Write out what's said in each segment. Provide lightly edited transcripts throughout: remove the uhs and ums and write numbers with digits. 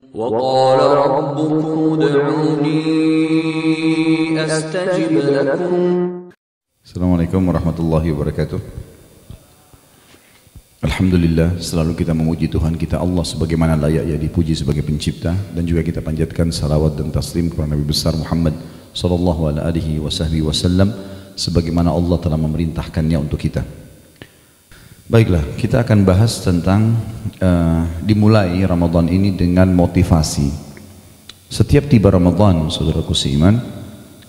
وقال ربكم ادعوني أستجب لكم. Assalamualaikum warahmatullahi wabarakatuh. Alhamdulillah, selalu kita memuji Tuhan kita Allah sebagaimana layaknya dipuji sebagai pencipta, dan juga kita panjatkan salawat dan taslim kepada Nabi besar Muhammad sallallahu alaihi wasallam sebagaimana Allah telah memerintahkannya untuk kita. Baiklah, kita akan bahas tentang dimulai Ramadan ini dengan motivasi. Setiap tiba Ramadan, saudaraku seiman,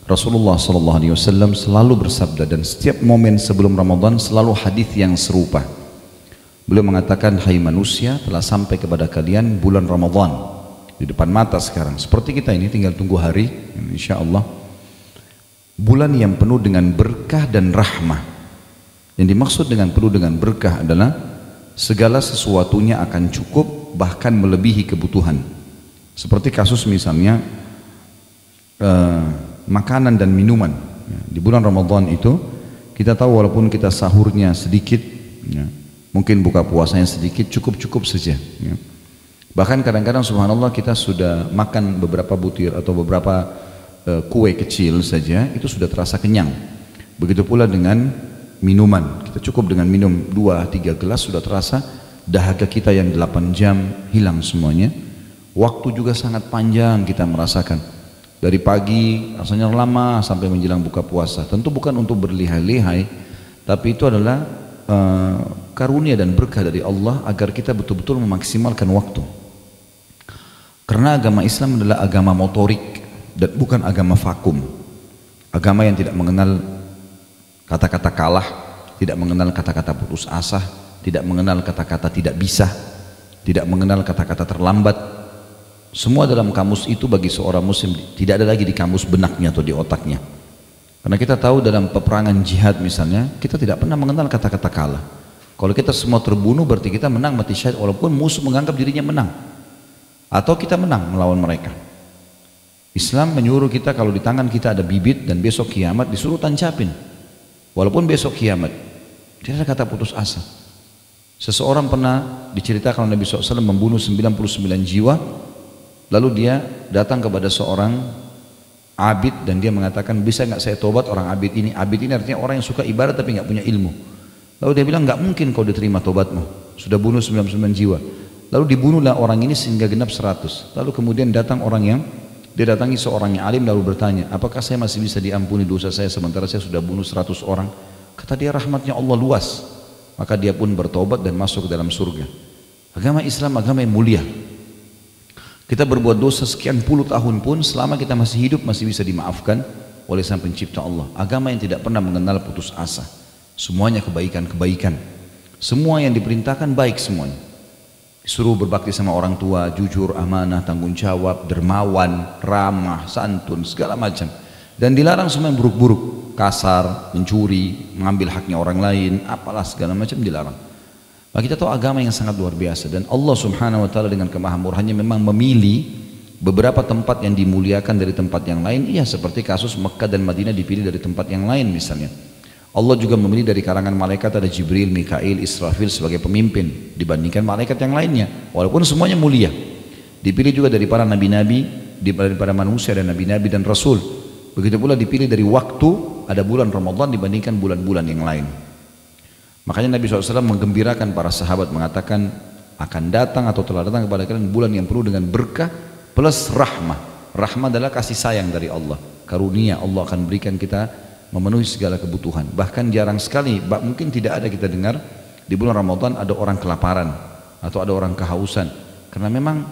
Rasulullah sallallahu alaihi wasallam selalu bersabda, dan setiap momen sebelum Ramadan selalu hadis yang serupa. Beliau mengatakan, hai manusia, telah sampai kepada kalian bulan Ramadan di depan mata sekarang. Seperti kita ini tinggal tunggu hari, insyaallah. Bulan yang penuh dengan berkah dan rahmah. Yang dimaksud dengan penuh dengan berkah adalah segala sesuatunya akan cukup, bahkan melebihi kebutuhan. Seperti kasus misalnya makanan dan minuman. Di bulan Ramadan itu kita tahu walaupun kita sahurnya sedikit, mungkin buka puasanya sedikit, cukup-cukup saja. Bahkan kadang-kadang subhanallah kita sudah makan beberapa butir atau beberapa kue kecil saja, itu sudah terasa kenyang. Begitu pula dengan minuman, kita cukup dengan minum 2-3 gelas sudah terasa dahaga kita yang 8 jam hilang semuanya. Waktu juga sangat panjang kita merasakan, dari pagi rasanya lama sampai menjelang buka puasa. Tentu bukan untuk berlihai-lihai, tapi itu adalah karunia dan berkah dari Allah agar kita betul-betul memaksimalkan waktu. Karena agama Islam adalah agama motorik dan bukan agama vakum. Agama yang tidak mengenal kata-kata kalah, tidak mengenal kata-kata putus asa, tidak mengenal kata-kata tidak bisa, tidak mengenal kata-kata terlambat. Semua dalam kamus itu bagi seorang muslim tidak ada lagi di kamus benaknya atau di otaknya. Karena kita tahu dalam peperangan jihad misalnya, kita tidak pernah mengenal kata-kata kalah. Kalau kita semua terbunuh berarti kita menang mati syahid, walaupun musuh menganggap dirinya menang, atau kita menang melawan mereka. Islam menyuruh kita kalau di tangan kita ada bibit dan besok kiamat disuruh tancapin. Walaupun besok kiamat, tidak ada kata putus asa. Seseorang pernah diceritakan Nabi SAW membunuh 99 jiwa, lalu dia datang kepada seorang abid dan dia mengatakan, bisa nggak saya tobat orang abid ini? Abid ini artinya orang yang suka ibadah tapi nggak punya ilmu. Lalu dia bilang, nggak mungkin kau diterima tobatmu, sudah bunuh 99 jiwa. Lalu dibunuhlah orang ini sehingga genap 100. Lalu kemudian datang orang yang dia datangi seorang yang alim lalu bertanya, apakah saya masih bisa diampuni dosa saya sementara saya sudah bunuh 100 orang? Kata dia, rahmatnya Allah luas. Maka dia pun bertobat dan masuk ke dalam surga. Agama Islam agama yang mulia. Kita berbuat dosa sekian puluh tahun pun selama kita masih hidup masih bisa dimaafkan oleh Sang Pencipta Allah. Agama yang tidak pernah mengenal putus asa. Semuanya kebaikan-kebaikan. Semua yang diperintahkan baik semuanya. Disuruh berbakti sama orang tua, jujur, amanah, tanggung jawab, dermawan, ramah, santun, segala macam. Dan dilarang semua yang buruk-buruk, kasar, mencuri, mengambil haknya orang lain, apalah segala macam dilarang. Maka kita tahu agama yang sangat luar biasa, dan Allah Subhanahu wa taala dengan kemahamurahannya memang memilih beberapa tempat yang dimuliakan dari tempat yang lain. Iya, seperti kasus Mekah dan Madinah dipilih dari tempat yang lain misalnya. Allah juga memilih dari kalangan malaikat ada Jibril, Mikail, Israfil sebagai pemimpin dibandingkan malaikat yang lainnya, walaupun semuanya mulia. Dipilih juga dari para nabi-nabi, daripada manusia dan nabi-nabi dan rasul. Begitu pula dipilih dari waktu, ada bulan Ramadan dibandingkan bulan-bulan yang lain. Makanya Nabi SAW menggembirakan para sahabat, mengatakan akan datang atau telah datang kepada kalian bulan yang penuh dengan berkah plus rahmah. Rahmah adalah kasih sayang dari Allah, karunia Allah akan berikan kita memenuhi segala kebutuhan. Bahkan jarang sekali, mungkin tidak ada kita dengar di bulan Ramadan ada orang kelaparan atau ada orang kehausan, karena memang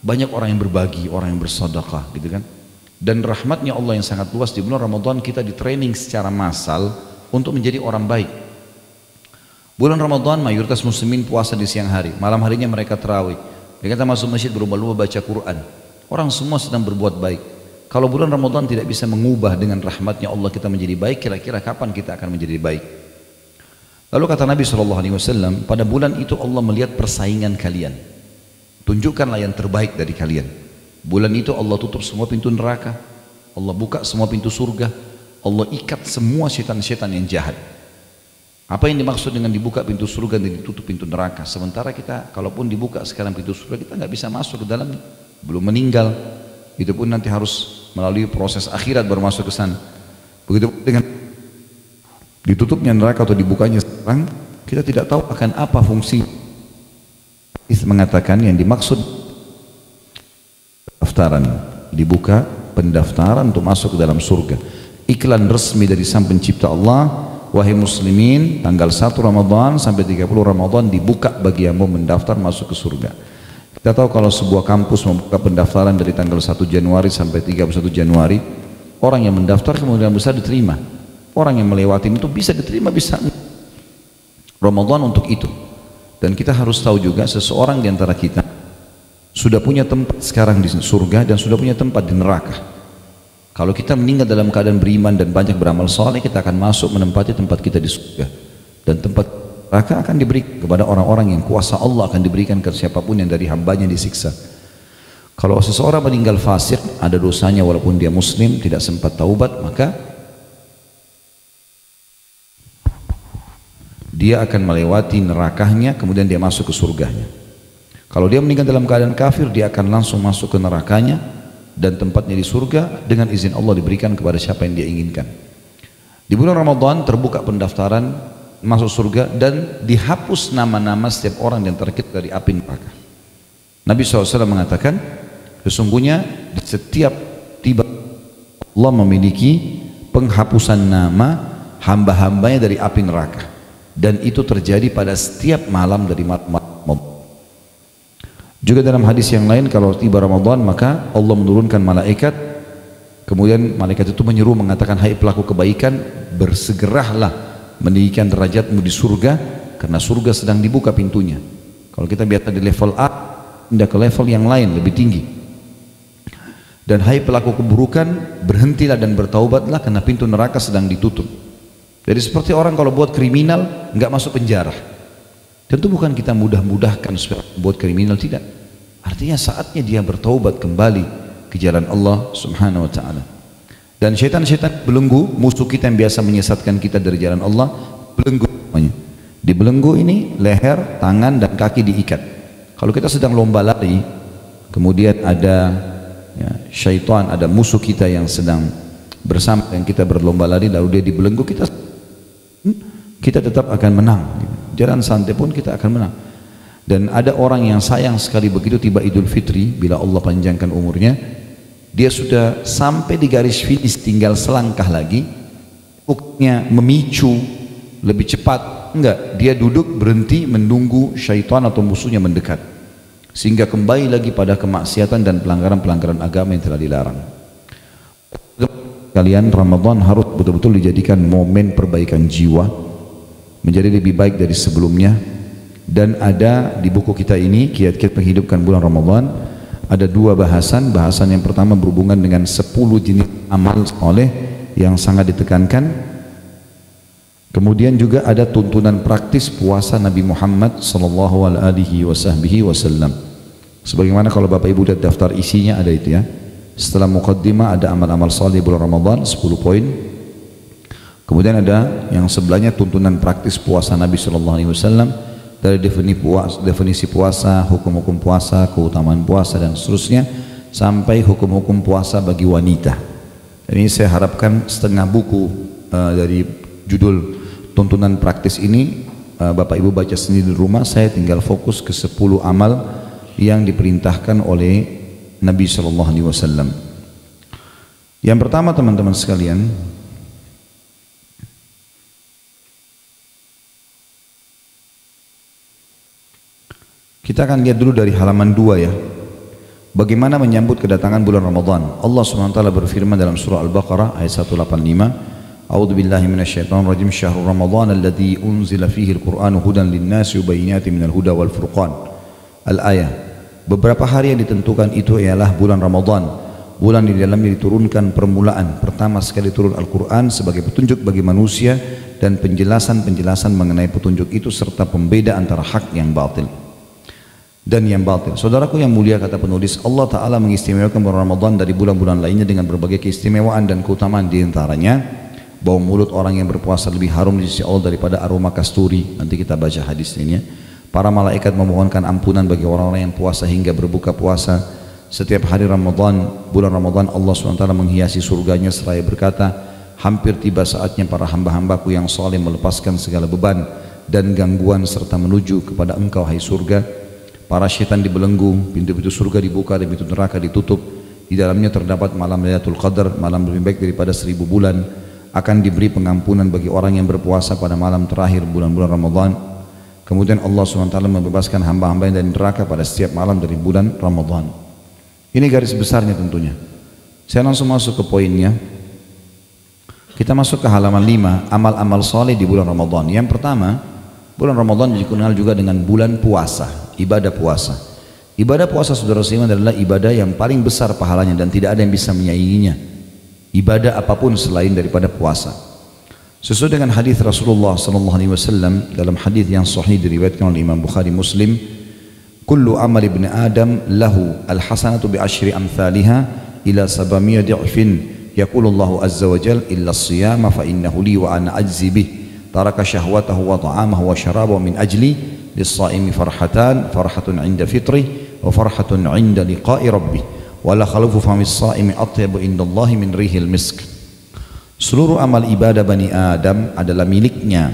banyak orang yang berbagi, orang yang bersedekah gitu kan. Dan rahmatnya Allah yang sangat luas, di bulan Ramadan kita di training secara massal untuk menjadi orang baik. Bulan Ramadan mayoritas muslimin puasa di siang hari, malam harinya mereka tarawih. Mereka masuk masjid berlomba-lomba baca Quran. Orang semua sedang berbuat baik. Kalau bulan Ramadan tidak bisa mengubah dengan rahmatnya Allah kita menjadi baik, kira-kira kapan kita akan menjadi baik? Lalu kata Nabi SAW, pada bulan itu Allah melihat persaingan kalian. Tunjukkanlah yang terbaik dari kalian. Bulan itu Allah tutup semua pintu neraka, Allah buka semua pintu surga, Allah ikat semua setan-setan yang jahat. Apa yang dimaksud dengan dibuka pintu surga dan ditutup pintu neraka? Sementara kita, kalaupun dibuka sekarang pintu surga, kita nggak bisa masuk ke dalam. belum meninggal, itu pun nanti harus melalui proses akhirat baru masuk ke sana. Begitu dengan ditutupnya neraka atau dibukanya sekarang, kita tidak tahu akan apa fungsi. Mengatakan yang dimaksud pendaftaran, dibuka pendaftaran untuk masuk ke dalam surga. Iklan resmi dari Sang Pencipta Allah, wahai muslimin, tanggal 1 Ramadan sampai 30 Ramadan dibuka bagi yang mau mendaftar masuk ke surga. Kita tahu kalau sebuah kampus membuka pendaftaran dari tanggal 1 Januari sampai 31 Januari, orang yang mendaftar kemungkinan besar diterima. Orang yang melewati itu bisa diterima, bisa. Ramadan untuk itu. Dan kita harus tahu juga seseorang di antara kita sudah punya tempat sekarang di surga dan sudah punya tempat di neraka. Kalau kita meninggal dalam keadaan beriman dan banyak beramal saleh, kita akan masuk menempati tempat kita di surga. Dan tempat neraka akan diberi kepada orang-orang yang kuasa Allah akan diberikan ke siapapun yang dari hambanya disiksa. Kalau seseorang meninggal fasik, ada dosanya walaupun dia muslim, tidak sempat taubat, maka dia akan melewati nerakanya, kemudian dia masuk ke surganya. Kalau dia meninggal dalam keadaan kafir, dia akan langsung masuk ke nerakanya, dan tempatnya di surga dengan izin Allah diberikan kepada siapa yang dia inginkan. Di bulan Ramadan terbuka pendaftaran masuk surga dan dihapus nama-nama setiap orang yang terkait dari api neraka. Nabi SAW mengatakan, sesungguhnya setiap tiba Allah memiliki penghapusan nama hamba-hambanya dari api neraka, dan itu terjadi pada setiap malam dari malam. Juga dalam hadis yang lain, kalau tiba Ramadan maka Allah menurunkan malaikat, kemudian malaikat itu menyeru mengatakan, hai pelaku kebaikan, bersegeralah meninggikan derajatmu di surga, karena surga sedang dibuka pintunya. Kalau kita biasa di level A, pindah ke level yang lain lebih tinggi. Dan hai pelaku keburukan, berhentilah dan bertaubatlah karena pintu neraka sedang ditutup. Jadi seperti orang kalau buat kriminal nggak masuk penjara. Tentu bukan kita mudah-mudahkan supaya buat kriminal, tidak. Artinya saatnya dia bertaubat kembali ke jalan Allah Subhanahu wa taala. Dan syaitan-syaitan belenggu, musuh kita yang biasa menyesatkan kita dari jalan Allah, belenggu namanya. Di belenggu ini leher, tangan dan kaki diikat. Kalau kita sedang lomba lari, kemudian ada syaitan, ada musuh kita yang sedang bersama dengan kita berlomba lari, lalu dia dibelenggu, kita tetap akan menang. Jalan santai pun kita akan menang. Dan ada orang yang sayang sekali begitu tiba Idul Fitri, bila Allah panjangkan umurnya, dia sudah sampai di garis finish, tinggal selangkah lagi, bukannya memicu lebih cepat, enggak, dia duduk berhenti menunggu syaitan atau musuhnya mendekat, sehingga kembali lagi pada kemaksiatan dan pelanggaran-pelanggaran agama yang telah dilarang. Kalian, Ramadan harus betul-betul dijadikan momen perbaikan jiwa, menjadi lebih baik dari sebelumnya. Dan ada di buku kita ini, kiat-kiat menghidupkan bulan Ramadan, ada dua bahasan. Bahasan yang pertama berhubungan dengan 10 jenis amal soleh yang sangat ditekankan. Kemudian juga ada tuntunan praktis puasa Nabi Muhammad sallallahu alaihi wasallam. Sebagaimana kalau Bapak Ibu lihat daftar isinya ada itu ya. Setelah muqaddimah ada amal-amal soleh bulan Ramadan 10 poin. Kemudian ada yang sebelahnya tuntunan praktis puasa Nabi sallallahu alaihi wasallam, dari definisi puasa, hukum-hukum puasa, keutamaan puasa dan seterusnya, sampai hukum-hukum puasa bagi wanita. Ini saya harapkan setengah buku dari judul tuntunan praktis ini Bapak Ibu baca sendiri di rumah. Saya tinggal fokus ke 10 amal yang diperintahkan oleh Nabi sallallahu alaihi wasallam. Yang pertama, teman-teman sekalian, kita akan lihat dulu dari halaman 2 ya. Bagaimana menyambut kedatangan bulan Ramadan. Allah Subhanahu wa taala berfirman dalam surah Al-Baqarah ayat 185, A'udzu billahi minasyaitonir rajim, syahrul ramadhan alladzi unzila fihi al-Qur'anu hudan lin-nasi wa bayyinatin minal huda wal furqan. Al-ayah. Beberapa hari yang ditentukan itu ialah bulan Ramadan, bulan di dalamnya diturunkan permulaan pertama sekali turun Al-Qur'an sebagai petunjuk bagi manusia dan penjelasan-penjelasan mengenai petunjuk itu serta pembeda antara hak yang batil dan yang batil. Saudaraku yang mulia, kata penulis, Allah Ta'ala mengistimewakan bulan Ramadan dari bulan-bulan lainnya dengan berbagai keistimewaan dan keutamaan. Di antaranya, bau mulut orang yang berpuasa lebih harum di sisi Allah daripada aroma kasturi. Nanti kita baca hadis ini ya. Para malaikat memohonkan ampunan bagi orang-orang yang puasa hingga berbuka puasa. setiap hari Ramadan, bulan Ramadan, Allah SWT menghiasi surganya seraya berkata, hampir tiba saatnya para hamba-hambaku yang saleh melepaskan segala beban dan gangguan serta menuju kepada engkau hai surga. Para syaitan dibelenggu, pintu-pintu surga dibuka dan pintu neraka ditutup. Di dalamnya terdapat malam Lailatul Qadar, malam lebih baik daripada 1000 bulan. Akan diberi pengampunan bagi orang yang berpuasa pada malam terakhir bulan-bulan Ramadan. Kemudian Allah SWT membebaskan hamba-hamba dari neraka pada setiap malam dari bulan Ramadan. Ini garis besarnya tentunya. Saya langsung masuk ke poinnya. Kita masuk ke halaman 5, amal-amal soleh di bulan Ramadan. Yang pertama, bulan Ramadan dikenal juga dengan bulan puasa, ibadah puasa. Ibadah puasa, saudara sekalian, adalah ibadah yang paling besar pahalanya dan tidak ada yang bisa menyainginya. Ibadah apapun selain daripada puasa. Sesuai dengan hadis Rasulullah SAW dalam hadis yang sahih diriwayatkan oleh Imam Bukhari Muslim, kullu amal ibn Adam lahu al-hasanatu bi asyri amthaliha ila 700 di'fin. Yaqulu Allah azza wa jal illa as-siyama fa innahu li wa ana ajzi bih. Taraka syahwatahu wa ta'amahu wa syarabahu min ajli. Lis-saimi farhatan, farhatun 'inda fitrih wa farhatun 'inda liqa'i rabbih. Wa la khalufu famis saimi atyabu indallahi min rihil misk. Seluruh amal ibadah Bani Adam adalah miliknya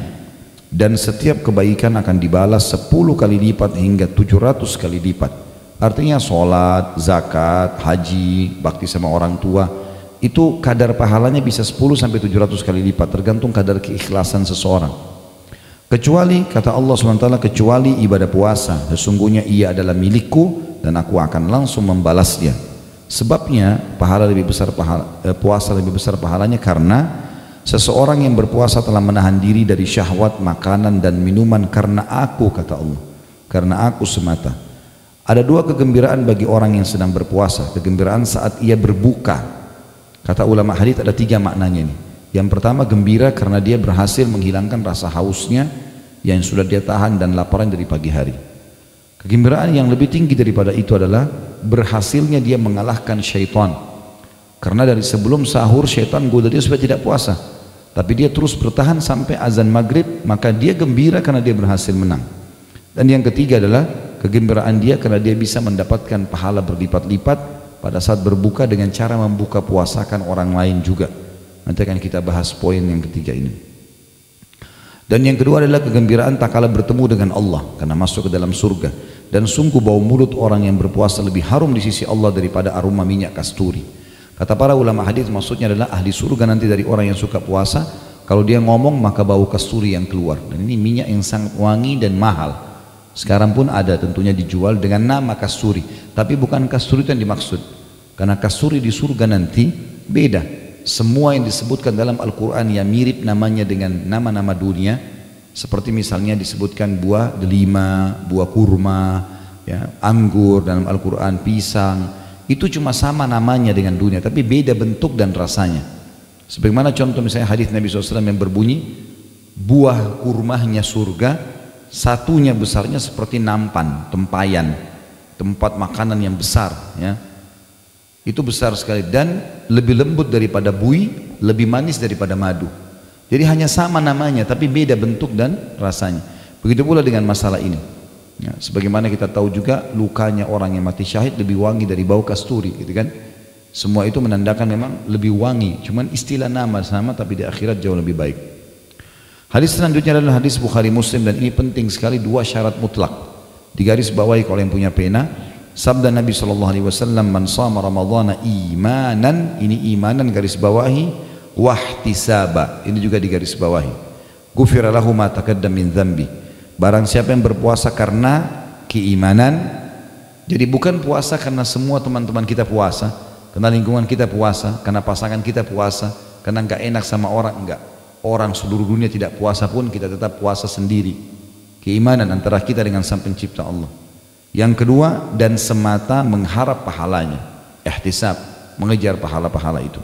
dan setiap kebaikan akan dibalas 10 kali lipat hingga 700 kali lipat. Artinya sholat, zakat, haji, bakti sama orang tua, itu kadar pahalanya bisa 10 sampai 700 kali lipat, tergantung kadar keikhlasan seseorang. Kecuali, kata Allah SWT, kecuali ibadah puasa, sesungguhnya ia adalah milikku dan aku akan langsung membalasnya. Sebabnya pahala lebih besar, puasa lebih besar pahalanya karena seseorang yang berpuasa telah menahan diri dari syahwat makanan dan minuman karena aku, kata Allah, karena aku semata. Ada 2 kegembiraan bagi orang yang sedang berpuasa. Kegembiraan saat ia berbuka. Kata ulama hadis ada 3 maknanya ini. Yang pertama, gembira karena dia berhasil menghilangkan rasa hausnya yang sudah dia tahan dan laparan dari pagi hari. Kegembiraan yang lebih tinggi daripada itu adalah berhasilnya dia mengalahkan syaitan. Karena dari sebelum sahur syaitan goda dia supaya tidak puasa, tapi dia terus bertahan sampai azan maghrib, maka dia gembira karena dia berhasil menang. Dan yang ketiga adalah kegembiraan dia karena dia bisa mendapatkan pahala berlipat-lipat pada saat berbuka dengan cara membuka puasakan orang lain juga. Nanti akan kita bahas poin yang ketiga ini. Dan yang kedua adalah kegembiraan tak kalah bertemu dengan Allah karena masuk ke dalam surga. Dan sungguh bau mulut orang yang berpuasa lebih harum di sisi Allah daripada aroma minyak kasturi. Kata para ulama hadis, maksudnya adalah ahli surga nanti dari orang yang suka puasa, kalau dia ngomong maka bau kasturi yang keluar. Dan ini minyak yang sangat wangi dan mahal. Sekarang pun ada tentunya dijual dengan nama kasturi, tapi bukan kasturi itu yang dimaksud. Karena kasturi di surga nanti beda. Semua yang disebutkan dalam Al-Quran yang mirip namanya dengan nama-nama dunia, seperti misalnya disebutkan buah delima, buah kurma, ya, anggur dalam Al-Quran, pisang, itu cuma sama namanya dengan dunia, tapi beda bentuk dan rasanya. Sebagaimana contoh misalnya hadis Nabi SAW yang berbunyi, buah kurmanya surga satunya besarnya seperti nampan, tempayan, tempat makanan yang besar, ya. Itu besar sekali dan lebih lembut daripada bui, lebih manis daripada madu. Jadi hanya sama namanya tapi beda bentuk dan rasanya. Begitu pula dengan masalah ini, ya, sebagaimana kita tahu juga lukanya orang yang mati syahid lebih wangi dari bau kasturi, gitu kan. Semua itu menandakan memang lebih wangi, cuman istilah nama sama tapi di akhirat jauh lebih baik. Hadis selanjutnya adalah hadis Bukhari Muslim dan ini penting sekali, 2 syarat mutlak. Digaris bawahi kalau yang punya pena. Sabda Nabi SAW, man shama ramadhana imanan, ini imanan garis bawahi, wahtisaba, ini juga digaris bawahi. Ghufira lahu ma taqaddama min dzambi. Barang siapa yang berpuasa karena keimanan, jadi bukan puasa karena semua teman-teman kita puasa, karena lingkungan kita puasa, karena pasangan kita puasa, karena enggak enak sama orang, enggak. Orang seluruh dunia tidak puasa pun kita tetap puasa sendiri. Keimanan antara kita dengan Sang Pencipta Allah. Yang kedua, dan semata mengharap pahalanya, ihtisab, mengejar pahala-pahala itu.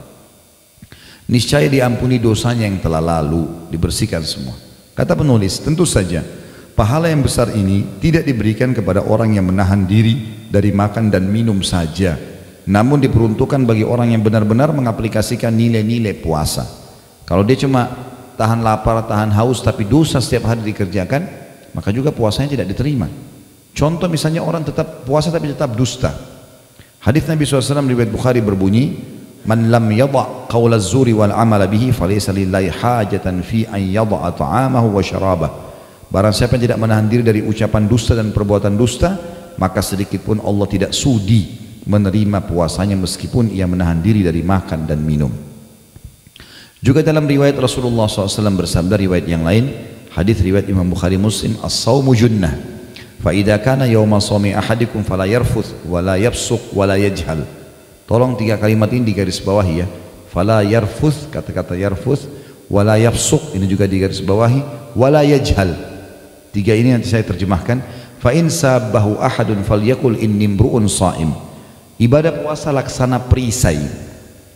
Niscaya diampuni dosanya yang telah lalu, dibersihkan semua. Kata penulis, tentu saja pahala yang besar ini tidak diberikan kepada orang yang menahan diri dari makan dan minum saja, namun diperuntukkan bagi orang yang benar-benar mengaplikasikan nilai-nilai puasa. Kalau dia cuma tahan lapar, tahan haus, tapi dosa setiap hari dikerjakan, maka juga puasanya tidak diterima. Contoh misalnya orang tetap puasa tapi tetap dusta. Hadis Nabi SAW riwayat Bukhari berbunyi, "Man lam yadha' qaula az-zuri wal 'amala bihi falaysa lillahi hajatan fi an yadha' ta'amahu wa syarabah." Barang siapa yang tidak menahan diri dari ucapan dusta dan perbuatan dusta, maka sedikit pun Allah tidak sudi menerima puasanya meskipun ia menahan diri dari makan dan minum. Juga dalam riwayat Rasulullah SAW bersabda, riwayat yang lain, hadis riwayat Imam Bukhari Muslim, "As-sawmu junnah, fa idza kana yawma sawmi ahadikum fala yarfuth wa la yafsuq wa la yajhal." Tolong 3 kalimat ini digaris bawahi ya. Fala yarfuth, kata-kata yarfuth, wa la yafsuq, ini juga digaris bawahi, wa la yajhal. 3 ini nanti saya terjemahkan. Fa in sabbahu ahadun falyakul inni imru'un sha'im. Ibadah puasa laksana perisai.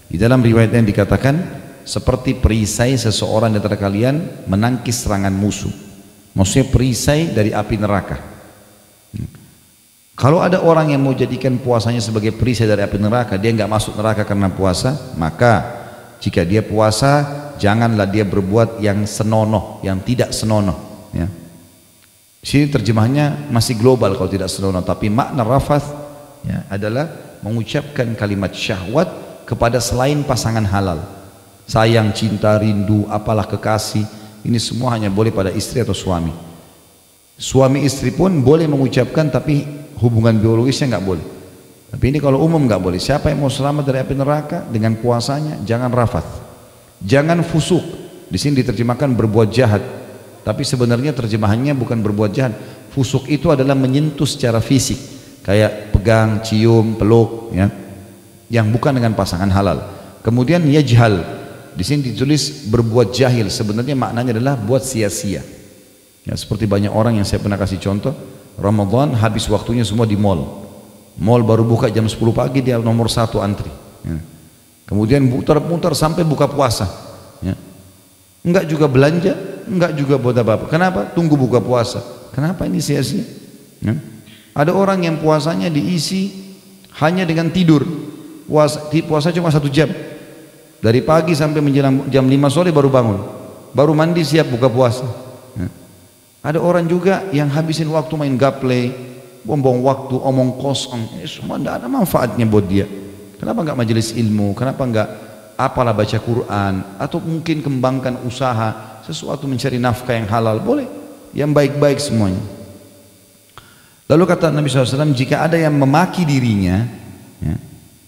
Di dalam riwayat yang dikatakan seperti perisai seseorang di antara kalian menangkis serangan musuh. Maksudnya perisai dari api neraka. Kalau ada orang yang mau jadikan puasanya sebagai perisai dari api neraka, dia nggak masuk neraka karena puasa, maka jika dia puasa, janganlah dia berbuat yang senonoh, yang tidak senonoh. Ya. Sini terjemahnya masih global kalau tidak senonoh, tapi makna rafath ya, adalah mengucapkan kalimat syahwat kepada selain pasangan halal. Sayang, cinta, rindu, apalah kekasih, ini semua hanya boleh pada istri atau suami. Suami istri pun boleh mengucapkan, tapi hubungan biologisnya nggak boleh. Tapi ini kalau umum nggak boleh. Siapa yang mau selamat dari api neraka dengan puasanya, jangan rafath, jangan fusuk. Di sini diterjemahkan berbuat jahat, tapi sebenarnya terjemahannya bukan berbuat jahat. Fusuk itu adalah menyentuh secara fisik, kayak pegang, cium, peluk, ya, yang bukan dengan pasangan halal. Kemudian yajhal, di sini ditulis berbuat jahil, sebenarnya maknanya adalah buat sia-sia. Ya, seperti banyak orang yang saya pernah kasih contoh, Ramadan habis waktunya semua di mall. Mall baru buka jam 10 pagi, dia nomor 1 antri. Ya. Kemudian muter-muter sampai buka puasa. Ya. Enggak juga belanja, enggak juga buat apa-apa. Kenapa? Tunggu buka puasa. Kenapa ini sia-sia? Ya. Ada orang yang puasanya diisi hanya dengan tidur. Puasa cuma 1 jam. Dari pagi sampai menjelang jam 5 sore baru bangun. Baru mandi siap buka puasa. Ya. Ada orang juga yang habisin waktu main gaple, buang-buang waktu, omong kosong. Semua tidak ada manfaatnya buat dia. Kenapa enggak majelis ilmu? Kenapa enggak apalah baca Quran? Atau mungkin kembangkan usaha, sesuatu mencari nafkah yang halal. Boleh, yang baik-baik semuanya. Lalu kata Nabi SAW, jika ada yang memaki dirinya ya,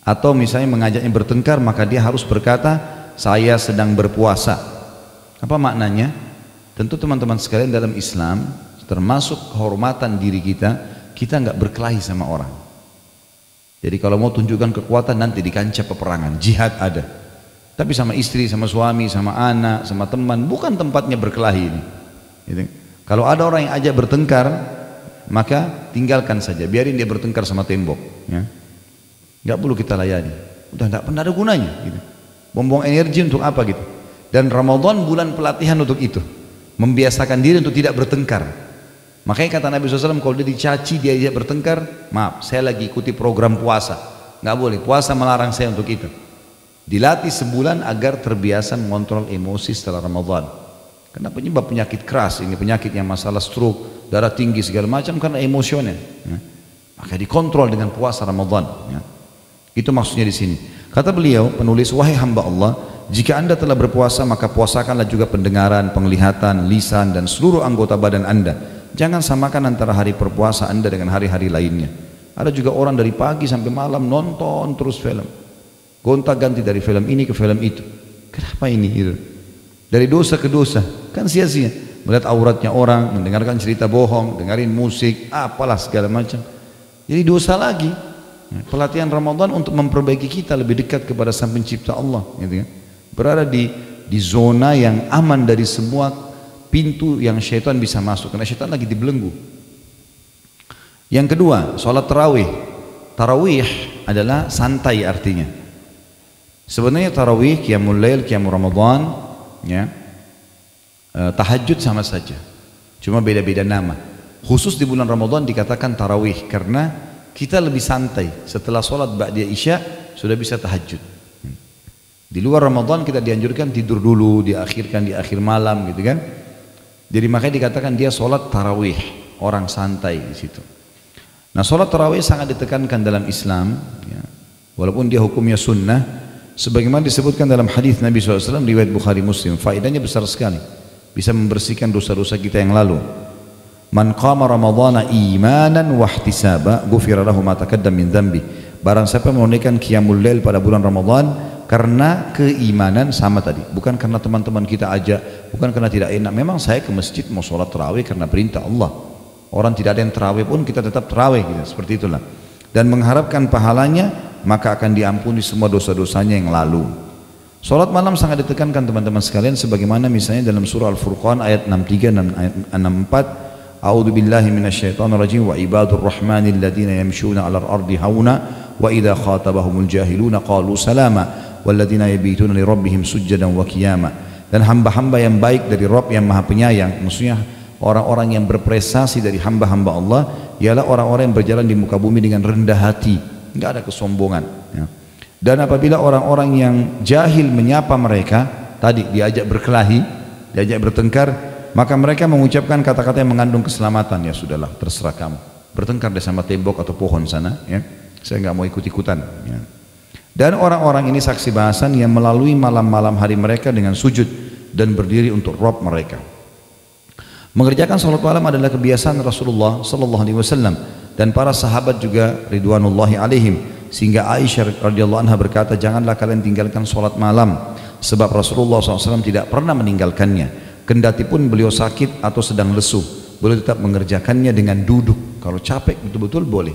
atau misalnya mengajaknya bertengkar, maka dia harus berkata, saya sedang berpuasa. Apa maknanya? Tentu teman-teman sekalian, dalam Islam termasuk kehormatan diri kita, kita nggak berkelahi sama orang. Jadi kalau mau tunjukkan kekuatan nanti di kancah peperangan, jihad ada. Tapi sama istri, sama suami, sama anak, sama teman, bukan tempatnya berkelahi ini. Gitu. Kalau ada orang yang ajak bertengkar, maka tinggalkan saja, biarin dia bertengkar sama tembok. Ya. Nggak perlu kita layani. Udah nggak pernah ada gunanya. Gitu. Buang-buang energi untuk apa gitu? Dan Ramadan bulan pelatihan untuk itu. Membiasakan diri untuk tidak bertengkar. Makanya kata Nabi SAW, kalau dia dicaci, dia bertengkar, maaf, saya lagi ikuti program puasa, nggak boleh, puasa melarang saya untuk itu. Dilatih sebulan agar terbiasa mengontrol emosi setelah Ramadan. Karena penyebab penyakit keras ini, penyakit yang masalah stroke, darah tinggi segala macam karena emosional. Ya. Maka dikontrol dengan puasa Ramadan. Ya. Itu maksudnya di sini. Kata beliau, penulis, wahai hamba Allah, jika anda telah berpuasa, maka puasakanlah juga pendengaran, penglihatan, lisan, dan seluruh anggota badan anda. Jangan samakan antara hari berpuasa anda dengan hari-hari lainnya. Ada juga orang dari pagi sampai malam nonton terus film, gonta-ganti dari film ini ke film itu. Kenapa ini? Gitu. Dari dosa ke dosa, kan sia-sia. Melihat auratnya orang, mendengarkan cerita bohong, dengerin musik, apalah segala macam. Jadi dosa lagi. Pelatihan Ramadan untuk memperbaiki kita lebih dekat kepada Sang Pencipta Allah. Gitu kan? Berada di zona yang aman dari semua pintu yang syaitan bisa masuk, karena syaitan lagi dibelenggu. Yang kedua, sholat tarawih. Tarawih adalah santai artinya. Sebenarnya tarawih, qiyamul lail, qiyamul Ramadan, ya, tahajud sama saja, cuma beda-beda nama. Khusus di bulan Ramadan dikatakan tarawih karena kita lebih santai. Setelah sholat ba'da isya sudah bisa tahajud. Di luar Ramadan kita dianjurkan tidur dulu, diakhirkan di akhir malam, gitu kan? Jadi makanya dikatakan dia sholat tarawih, orang santai di situ. Nah, sholat tarawih sangat ditekankan dalam Islam, ya. Walaupun dia hukumnya sunnah, sebagaimana disebutkan dalam hadis Nabi SAW riwayat Bukhari Muslim, faedahnya besar sekali, bisa membersihkan dosa-dosa kita yang lalu. Man qama ramadhana imanan wahtisaba ghufira lahu ma taqaddama min dhanbi. Barang siapa menunaikan qiyamul lail pada bulan Ramadan karena keimanan, sama tadi, bukan karena teman-teman kita ajak, bukan karena tidak enak. Memang saya ke masjid mau sholat tarawih karena perintah Allah. Orang tidak ada yang tarawih pun kita tetap tarawih gitu, seperti itulah. Dan mengharapkan pahalanya, maka akan diampuni semua dosa-dosanya yang lalu. Salat malam sangat ditekankan teman-teman sekalian, sebagaimana misalnya dalam surah Al-Furqan ayat 63 dan ayat 64, A'udzu billahi minasyaitonir rajim wa ibadur rahmanil ladzina yamshuna 'alal ardi hauna wa idza khatabahumul jahiluna qalu salama walladzina yabituna li rabbihim sujjadan wa qiyama. Dan hamba-hamba yang baik dari Rabb yang Maha Penyayang, maksudnya orang-orang yang berprestasi dari hamba-hamba Allah ialah orang-orang yang berjalan di muka bumi dengan rendah hati, enggak ada kesombongan, ya. Dan apabila orang-orang yang jahil menyapa mereka, tadi diajak berkelahi, diajak bertengkar, maka mereka mengucapkan kata-kata yang mengandung keselamatan. Ya sudahlah, terserah kamu, bertengkar di sama tembok atau pohon sana, ya. Saya nggak mau ikut-ikutan, ya. Dan orang-orang ini saksi bahasan yang melalui malam-malam hari mereka dengan sujud dan berdiri untuk Rabb mereka. Mengerjakan salat malam adalah kebiasaan Rasulullah sallallahu alaihi wasallam dan para sahabat juga ridwanullahi alaihim, sehingga Aisyah radhiyallahu anha berkata, janganlah kalian tinggalkan salat malam, sebab Rasulullah SAW tidak pernah meninggalkannya, kendati pun beliau sakit atau sedang lesu, beliau tetap mengerjakannya dengan duduk. Kalau capek betul-betul boleh.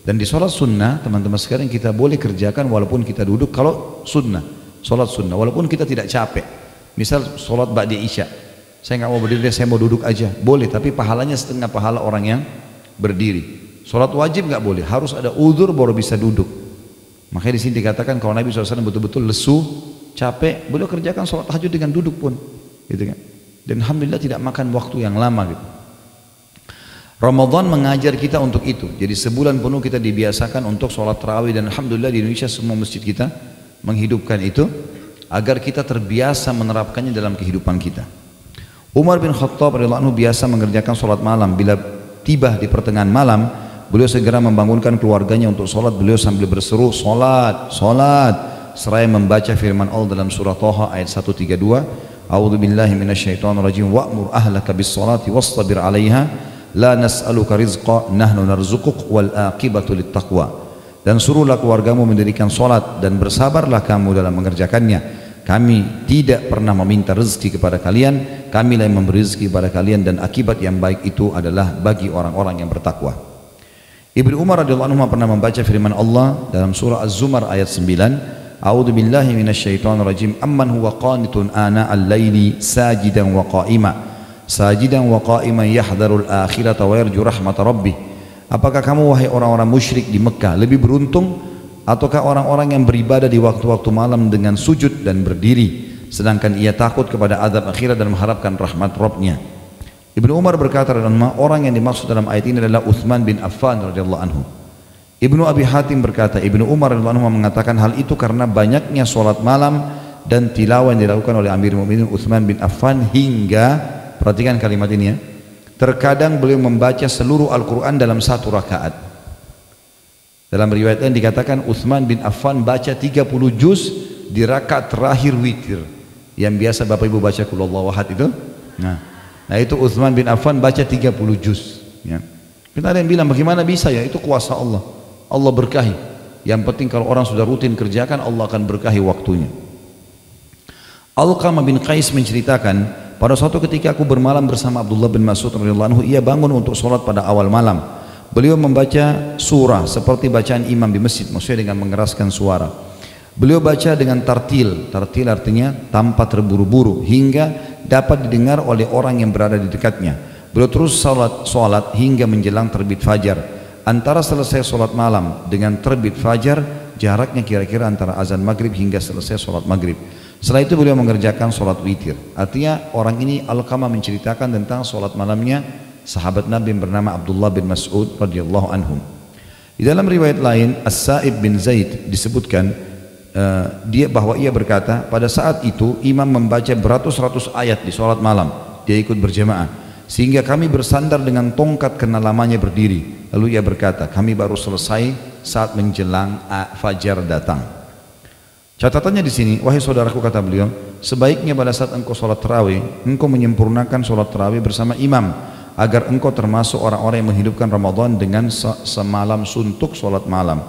Dan di salat sunnah teman-teman sekalian kita boleh kerjakan walaupun kita duduk, kalau sunnah, salat sunnah walaupun kita tidak capek. Misal salat ba'da isya, saya nggak mau berdiri, saya mau duduk aja, boleh, tapi pahalanya setengah pahala orang yang berdiri. Salat wajib nggak boleh, harus ada uzur baru bisa duduk. Makanya di sini dikatakan kalau Nabi SAW betul-betul lesu, capek, beliau kerjakan salat tahajud dengan duduk pun, gitu kan. Dan alhamdulillah tidak makan waktu yang lama gitu. Ramadan mengajar kita untuk itu. Jadi sebulan penuh kita dibiasakan untuk salat tarawih, dan alhamdulillah di Indonesia semua masjid kita menghidupkan itu agar kita terbiasa menerapkannya dalam kehidupan kita. Umar bin Khattab radhiyallahu anhu biasa mengerjakan salat malam. Bila tiba di pertengahan malam, beliau segera membangunkan keluarganya untuk salat. Beliau sambil berseru, salat, salat, seraya membaca firman Allah dalam surah Thaha ayat 132, A'udzu billahi minasyaitonir rajim wa'mur ahlaka bis salati wastabir 'alaiha la nas'aluka rizqa nahnu narzuquk wal aqibatu lit taqwa. Dan suruhlah keluargamu mendirikan salat dan bersabarlah kamu dalam mengerjakannya. Kami tidak pernah meminta rezeki kepada kalian, kamilah yang memberi rezeki kepada kalian, dan akibat yang baik itu adalah bagi orang-orang yang bertakwa. Ibnu Umar radhiyallahu anhu pernah membaca firman Allah dalam surah Az-Zumar ayat 9, A'udzu billahi minasyaitonir rajim amman huwa qanitun ana al-laili sajidan wa qa'iman yahdharul akhirata wa yarju rahmat rabbih. Apakah kamu wahai orang-orang musyrik di Mekah lebih beruntung ataukah orang-orang yang beribadah di waktu-waktu malam dengan sujud dan berdiri, sedangkan ia takut kepada azab akhirat dan mengharapkan rahmat Rabbnya? Ibnu Umar berkata, orang yang dimaksud dalam ayat ini adalah Uthman bin Affan radhiyallahu anhu. Ibnu Abi Hatim berkata, Ibnu Umar radhiyallahu anhu mengatakan hal itu karena banyaknya sholat malam dan tilawah yang dilakukan oleh Amir Mu'minin Uthman bin Affan hingga, perhatikan kalimat ini ya, terkadang beliau membaca seluruh Al-Quran dalam satu rakaat. Dalam riwayat lain dikatakan Uthman bin Affan baca 30 juz di rakaat terakhir witir, yang biasa Bapak Ibu baca Qul Huwallahu Ahad itu. Nah itu Uthman bin Affan baca 30 juz, ya. Kita ada yang bilang bagaimana bisa ya, itu kuasa Allah, Allah berkahi. Yang penting kalau orang sudah rutin kerjakan, Allah akan berkahi waktunya. Alqamah bin Qais menceritakan, pada suatu ketika aku bermalam bersama Abdullah bin Mas'ud radhiyallahu anhu, ia bangun untuk sholat pada awal malam. Beliau membaca surah seperti bacaan imam di masjid, maksudnya dengan mengeraskan suara. Beliau baca dengan tartil, tartil artinya tanpa terburu-buru, hingga dapat didengar oleh orang yang berada di dekatnya. Beliau terus sholat hingga menjelang terbit fajar. Antara selesai sholat malam dengan terbit fajar, jaraknya kira-kira antara azan maghrib hingga selesai sholat maghrib. Setelah itu beliau mengerjakan sholat witir. Artinya orang ini Alqamah menceritakan tentang sholat malamnya sahabat Nabi yang bernama Abdullah bin Mas'ud radhiyallahu anhum. Di dalam riwayat lain As-Sa'ib bin Zaid disebutkan bahwa ia berkata, pada saat itu imam membaca beratus-ratus ayat di sholat malam, dia ikut berjamaah. sehingga kami bersandar dengan tongkat karena lamanya berdiri. Lalu ia berkata, kami baru selesai saat menjelang fajar datang. Catatannya di sini, wahai saudaraku, kata beliau, sebaiknya pada saat engkau sholat tarawih, engkau menyempurnakan sholat tarawih bersama imam, agar engkau termasuk orang-orang yang menghidupkan Ramadan dengan semalam suntuk sholat malam.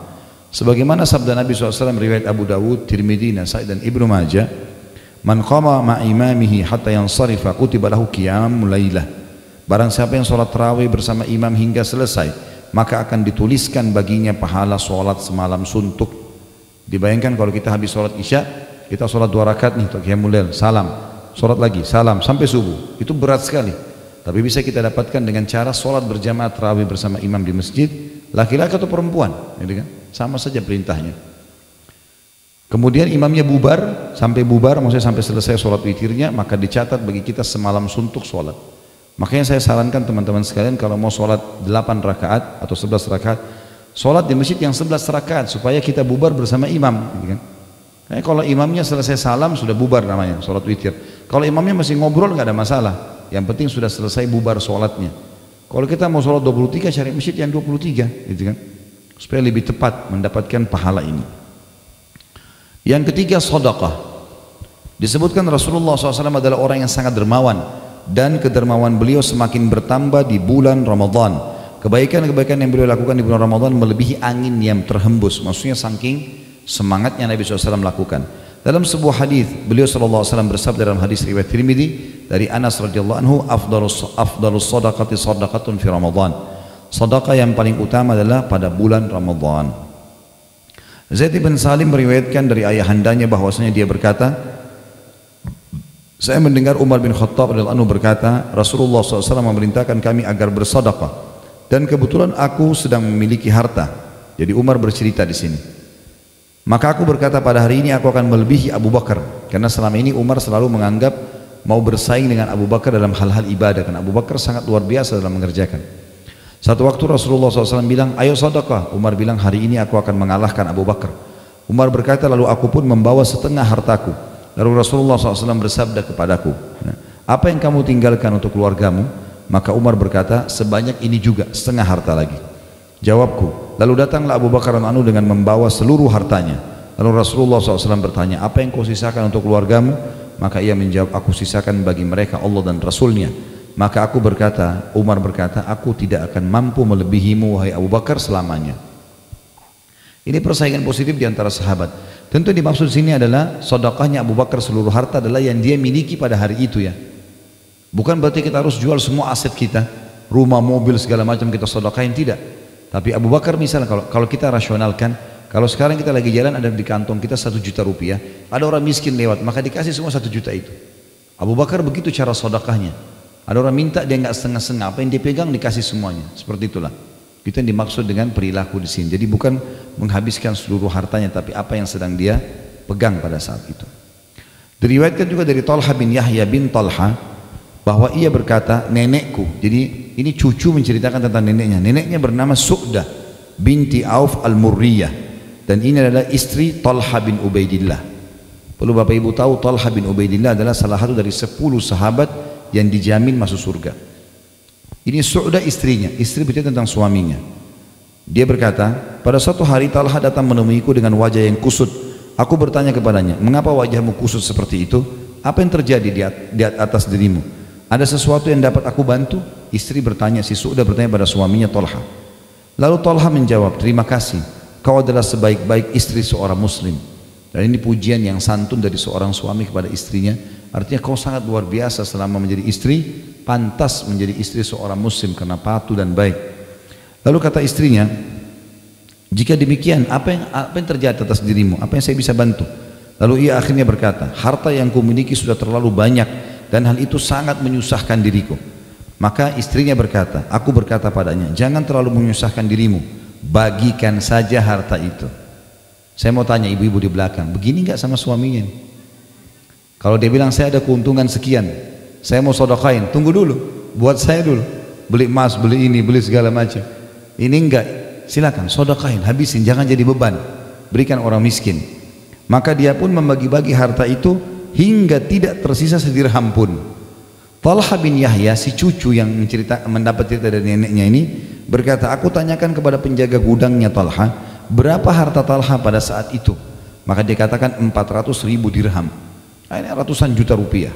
Sebagaimana sabda Nabi SAW riwayat Abu Dawud, Tirmidzi, Nasai dan Ibnu Majah, man qama ma imamihi hatta yansarifa kutiba lahu qiyamul lailah. Barang siapa yang sholat tarawih bersama imam hingga selesai, maka akan dituliskan baginya pahala sholat semalam suntuk. Dibayangkan kalau kita habis sholat isya, kita sholat 2 rakaat nih, qiyamul lail, salam, sholat lagi, salam, sampai subuh. Itu berat sekali. Tapi bisa kita dapatkan dengan cara sholat berjamaah tarawih bersama imam di masjid, laki-laki atau perempuan, gitu kan? Sama saja perintahnya. Kemudian imamnya bubar, sampai bubar, maksudnya sampai selesai sholat witirnya, maka dicatat bagi kita semalam suntuk sholat. Makanya saya sarankan teman-teman sekalian, kalau mau sholat 8 rakaat atau 11 rakaat, sholat di masjid yang 11 rakaat, supaya kita bubar bersama imam, gitu kan? Nah, kalau imamnya selesai salam, sudah bubar namanya, sholat witir. Kalau imamnya masih ngobrol, nggak ada masalah. Yang penting sudah selesai bubar sholatnya. Kalau kita mau sholat 23, cari masjid yang 23, gitu kan? Supaya lebih tepat mendapatkan pahala ini. Yang ketiga, sedekah. Disebutkan Rasulullah SAW adalah orang yang sangat dermawan, dan kedermawan beliau semakin bertambah di bulan Ramadan. Kebaikan-kebaikan yang beliau lakukan di bulan Ramadan melebihi angin yang terhembus. Maksudnya saking semangatnya Nabi SAW lakukan. Dalam sebuah hadis beliau SAW bersabda dalam hadis riwayat Tirmidzi dari Anas radhiyallahu anhu, afdalus sadaqati sadaqatun fi Ramadan. Sedekah yang paling utama adalah pada bulan Ramadan. Zaid bin Salim meriwayatkan dari ayahandanya bahwasanya dia berkata, saya mendengar Umar bin Khattab radhiyallahu anhu berkata, Rasulullah SAW memerintahkan kami agar bersedekah, dan kebetulan aku sedang memiliki harta. Jadi Umar bercerita di sini. Maka aku berkata, pada hari ini aku akan melebihi Abu Bakar, karena selama ini Umar selalu menganggap mau bersaing dengan Abu Bakar dalam hal-hal ibadah, karena Abu Bakar sangat luar biasa dalam mengerjakan. Satu waktu Rasulullah SAW bilang, ayo sedekah. Umar bilang, hari ini aku akan mengalahkan Abu Bakar. Umar berkata, lalu aku pun membawa setengah hartaku. Lalu Rasulullah SAW bersabda kepadaku, apa yang kamu tinggalkan untuk keluargamu? Maka Umar berkata, sebanyak ini juga, setengah harta lagi. Jawabku, lalu datanglah Abu Bakar radhiyallahu anhu dengan membawa seluruh hartanya. Lalu Rasulullah SAW bertanya, apa yang kau sisakan untuk keluargamu? Maka ia menjawab, aku sisakan bagi mereka Allah dan Rasulnya. Maka aku berkata, Umar berkata, aku tidak akan mampu melebihimu wahai Abu Bakar selamanya. Ini persaingan positif di antara sahabat. Tentu yang dimaksud sini adalah sedekahnya Abu Bakar seluruh harta adalah yang dia miliki pada hari itu ya. Bukan berarti kita harus jual semua aset kita, rumah, mobil, segala macam kita sedekahin, tidak. Tapi Abu Bakar misalnya kalau kita rasionalkan, kalau sekarang kita lagi jalan ada di kantong kita 1 juta rupiah, ada orang miskin lewat, maka dikasih semua 1 juta itu. Abu Bakar begitu cara sedekahnya. Ada orang minta, dia nggak setengah-setengah, apa yang dia pegang dikasih semuanya. Seperti itulah. Itu yang dimaksud dengan perilaku di sini. Jadi bukan menghabiskan seluruh hartanya, tapi apa yang sedang dia pegang pada saat itu. Diriwayatkan juga dari Talha bin Yahya bin Talha bahwa ia berkata, nenekku. Jadi ini cucu menceritakan tentang neneknya. Neneknya bernama Su'dah binti Auf al-Murriyah, dan ini adalah istri Talha bin Ubaidillah. Perlu Bapak Ibu tahu, Talha bin Ubaidillah adalah salah satu dari 10 sahabat yang dijamin masuk surga. Ini Su'dah istrinya, istri bercerita tentang suaminya. Dia berkata, pada suatu hari Talha datang menemuiku dengan wajah yang kusut. Aku bertanya kepadanya, mengapa wajahmu kusut seperti itu? Apa yang terjadi di atas dirimu? Ada sesuatu yang dapat aku bantu? Istri bertanya, si Su'dah bertanya pada suaminya Talha. Lalu Talha menjawab, terima kasih, kau adalah sebaik-baik istri seorang muslim. Dan ini pujian yang santun dari seorang suami kepada istrinya. Artinya kau sangat luar biasa selama menjadi istri, pantas menjadi istri seorang muslim karena patuh dan baik. Lalu kata istrinya, jika demikian apa yang terjadi atas dirimu? Apa yang saya bisa bantu? Lalu ia akhirnya berkata, harta yang kumiliki sudah terlalu banyak dan hal itu sangat menyusahkan diriku. Maka istrinya berkata, aku berkata padanya, jangan terlalu menyusahkan dirimu, bagikan saja harta itu. Saya mau tanya ibu-ibu di belakang, begini nggak sama suaminya? Kalau dia bilang saya ada keuntungan sekian, saya mau sedekahin, tunggu dulu, buat saya dulu, beli emas, beli ini, beli segala macam. Ini enggak, silakan sedekahin, habisin, jangan jadi beban, berikan orang miskin. Maka dia pun membagi-bagi harta itu hingga tidak tersisa sedirham pun. Talha bin Yahya, si cucu yang mendapat cerita dari neneknya ini, berkata, aku tanyakan kepada penjaga gudangnya Talha, berapa harta Talha pada saat itu? Maka dia katakan 400.000 dirham. Ini ratusan juta rupiah.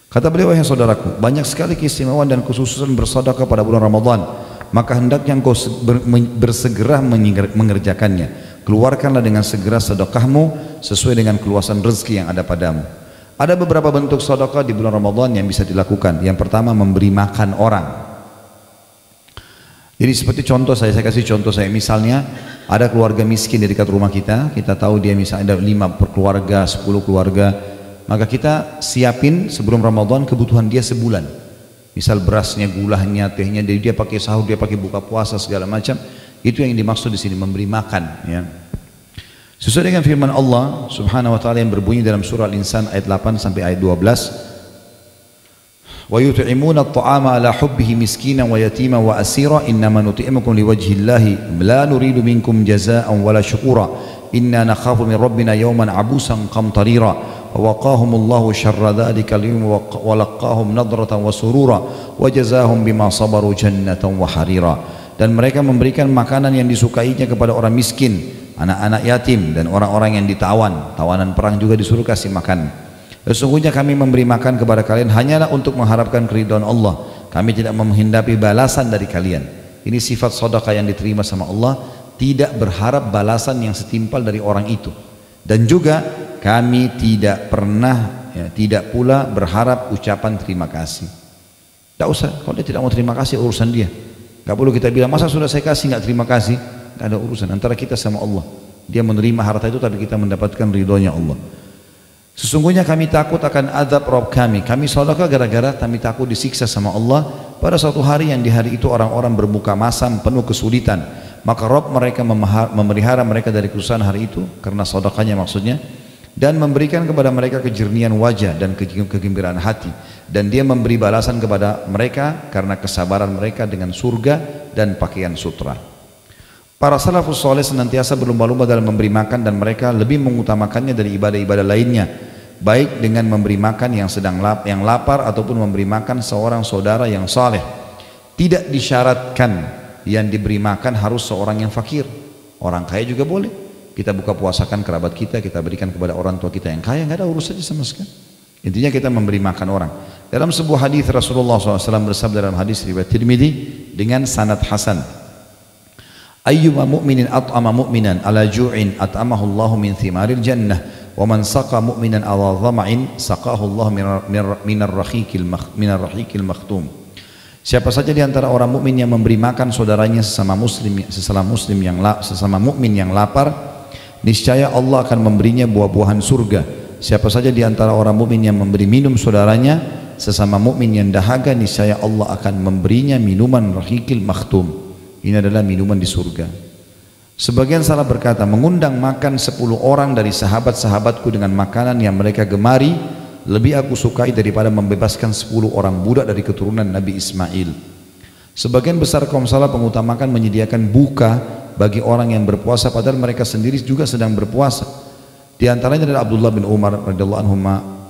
Kata beliau, wahai saudaraku, banyak sekali keistimewaan dan kekhususan bersedekah pada bulan Ramadan. Maka hendaknya engkau bersegera mengerjakannya. Keluarkanlah dengan segera sedekahmu sesuai dengan keluasan rezeki yang ada padamu. Ada beberapa bentuk sedekah di bulan Ramadan yang bisa dilakukan. Yang pertama, memberi makan orang. Jadi seperti contoh saya kasih contoh saya. Misalnya ada keluarga miskin di dekat rumah kita tahu dia misalnya ada 5 keluarga, 10 keluarga, maka kita siapin sebelum Ramadan kebutuhan dia sebulan. Misal berasnya, gulanya, tehnya, jadi dia pakai sahur, dia pakai buka puasa segala macam. Itu yang dimaksud di sini, memberi makan. Ya. Sesuai dengan firman Allah Subhanahu Wa Taala yang berbunyi dalam surah Al-Insan ayat 8 sampai ayat 12. Wa yut'imuna at-ta'ama ala hubbihi miskinan wa yatiman wa asira innama nut'imukum liwajhillahi la nuridu minkum jazaa'an wala syukura inna nakhafu min rabbina yawman abusan qamtarira. ووقاهم الله شر ذلك اليوم ولقاهم نضرة وسرورا وجزاهم بما صبروا جنة وحريرا. Dan mereka memberikan makanan yang disukainya kepada orang miskin, anak-anak yatim dan orang-orang yang ditawan. Tawanan perang juga disuruh kasih makan. Sesungguhnya kami memberi makan kepada kalian hanyalah untuk mengharapkan keridhaan Allah. Kami tidak menghendaki balasan dari kalian. Ini sifat sedekah yang diterima sama Allah, tidak berharap balasan yang setimpal dari orang itu. Dan juga kami tidak pernah, tidak pula berharap ucapan terima kasih. Tidak usah, kalau dia tidak mau terima kasih urusan dia. Gak perlu kita bilang, masa sudah saya kasih gak terima kasih? Gak ada urusan antara kita sama Allah. Dia menerima harta itu tapi kita mendapatkan ridhonya Allah. Sesungguhnya kami takut akan azab Rabb kami. Kami sedekah gara-gara kami takut disiksa sama Allah pada suatu hari yang di hari itu orang-orang bermuka masam penuh kesulitan. Maka Rabb mereka memelihara mereka dari kesusahan hari itu karena sedekahnya maksudnya, dan memberikan kepada mereka kejernihan wajah dan kegembiraan hati, dan dia memberi balasan kepada mereka karena kesabaran mereka dengan surga dan pakaian sutra. Para salafus soleh senantiasa berlomba-lomba dalam memberi makan dan mereka lebih mengutamakannya dari ibadah-ibadah lainnya, baik dengan memberi makan yang sedang lapar ataupun memberi makan seorang saudara yang saleh. Tidak disyaratkan yang diberi makan harus seorang yang fakir, orang kaya juga boleh. Kita buka puasakan kerabat kita, kita berikan kepada orang tua kita yang kaya, nggak ada urusannya sama sekali. Intinya kita memberi makan orang. Dalam sebuah hadis Rasulullah SAW bersabda dalam hadis riwayat Tirmidzi dengan sanad hasan, ayyuma mu'minin at'ama mu'minan ala ju'in at'amahu Allah min thimaril jannah wa man saqa mu'minan ala dhama'in saqahu Allah minar rahiqil makhtum. Siapa saja di antara orang mukmin yang memberi makan saudaranya sesama mukmin yang lapar, niscaya Allah akan memberinya buah-buahan surga. Siapa saja di antara orang mukmin yang memberi minum saudaranya sesama mukmin yang dahaga, niscaya Allah akan memberinya minuman rahiqil makhtum. Ini adalah minuman di surga. Sebagian salah berkata, mengundang makan 10 orang dari sahabat-sahabatku dengan makanan yang mereka gemari lebih aku sukai daripada membebaskan 10 orang budak dari keturunan Nabi Ismail. Sebagian besar kaum salaf mengutamakan menyediakan buka bagi orang yang berpuasa padahal mereka sendiri juga sedang berpuasa. Di antaranya adalah Abdullah bin Umar radhiyallahu anhu,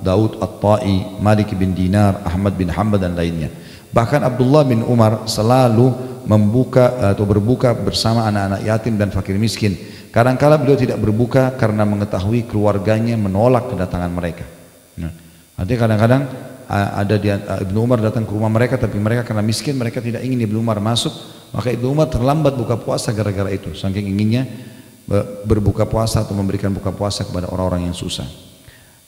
Daud At-Tai, Malik bin Dinar, Ahmad bin Hanbal dan lainnya. Bahkan Abdullah bin Umar selalu membuka atau berbuka bersama anak-anak yatim dan fakir miskin. Kadang-kala beliau tidak berbuka karena mengetahui keluarganya menolak kedatangan mereka. Artinya kadang-kadang ada Ibnu Umar datang ke rumah mereka, tapi mereka karena miskin mereka tidak ingin Ibnu Umar masuk, maka Ibnu Umar terlambat buka puasa gara-gara itu, saking inginnya berbuka puasa atau memberikan buka puasa kepada orang-orang yang susah.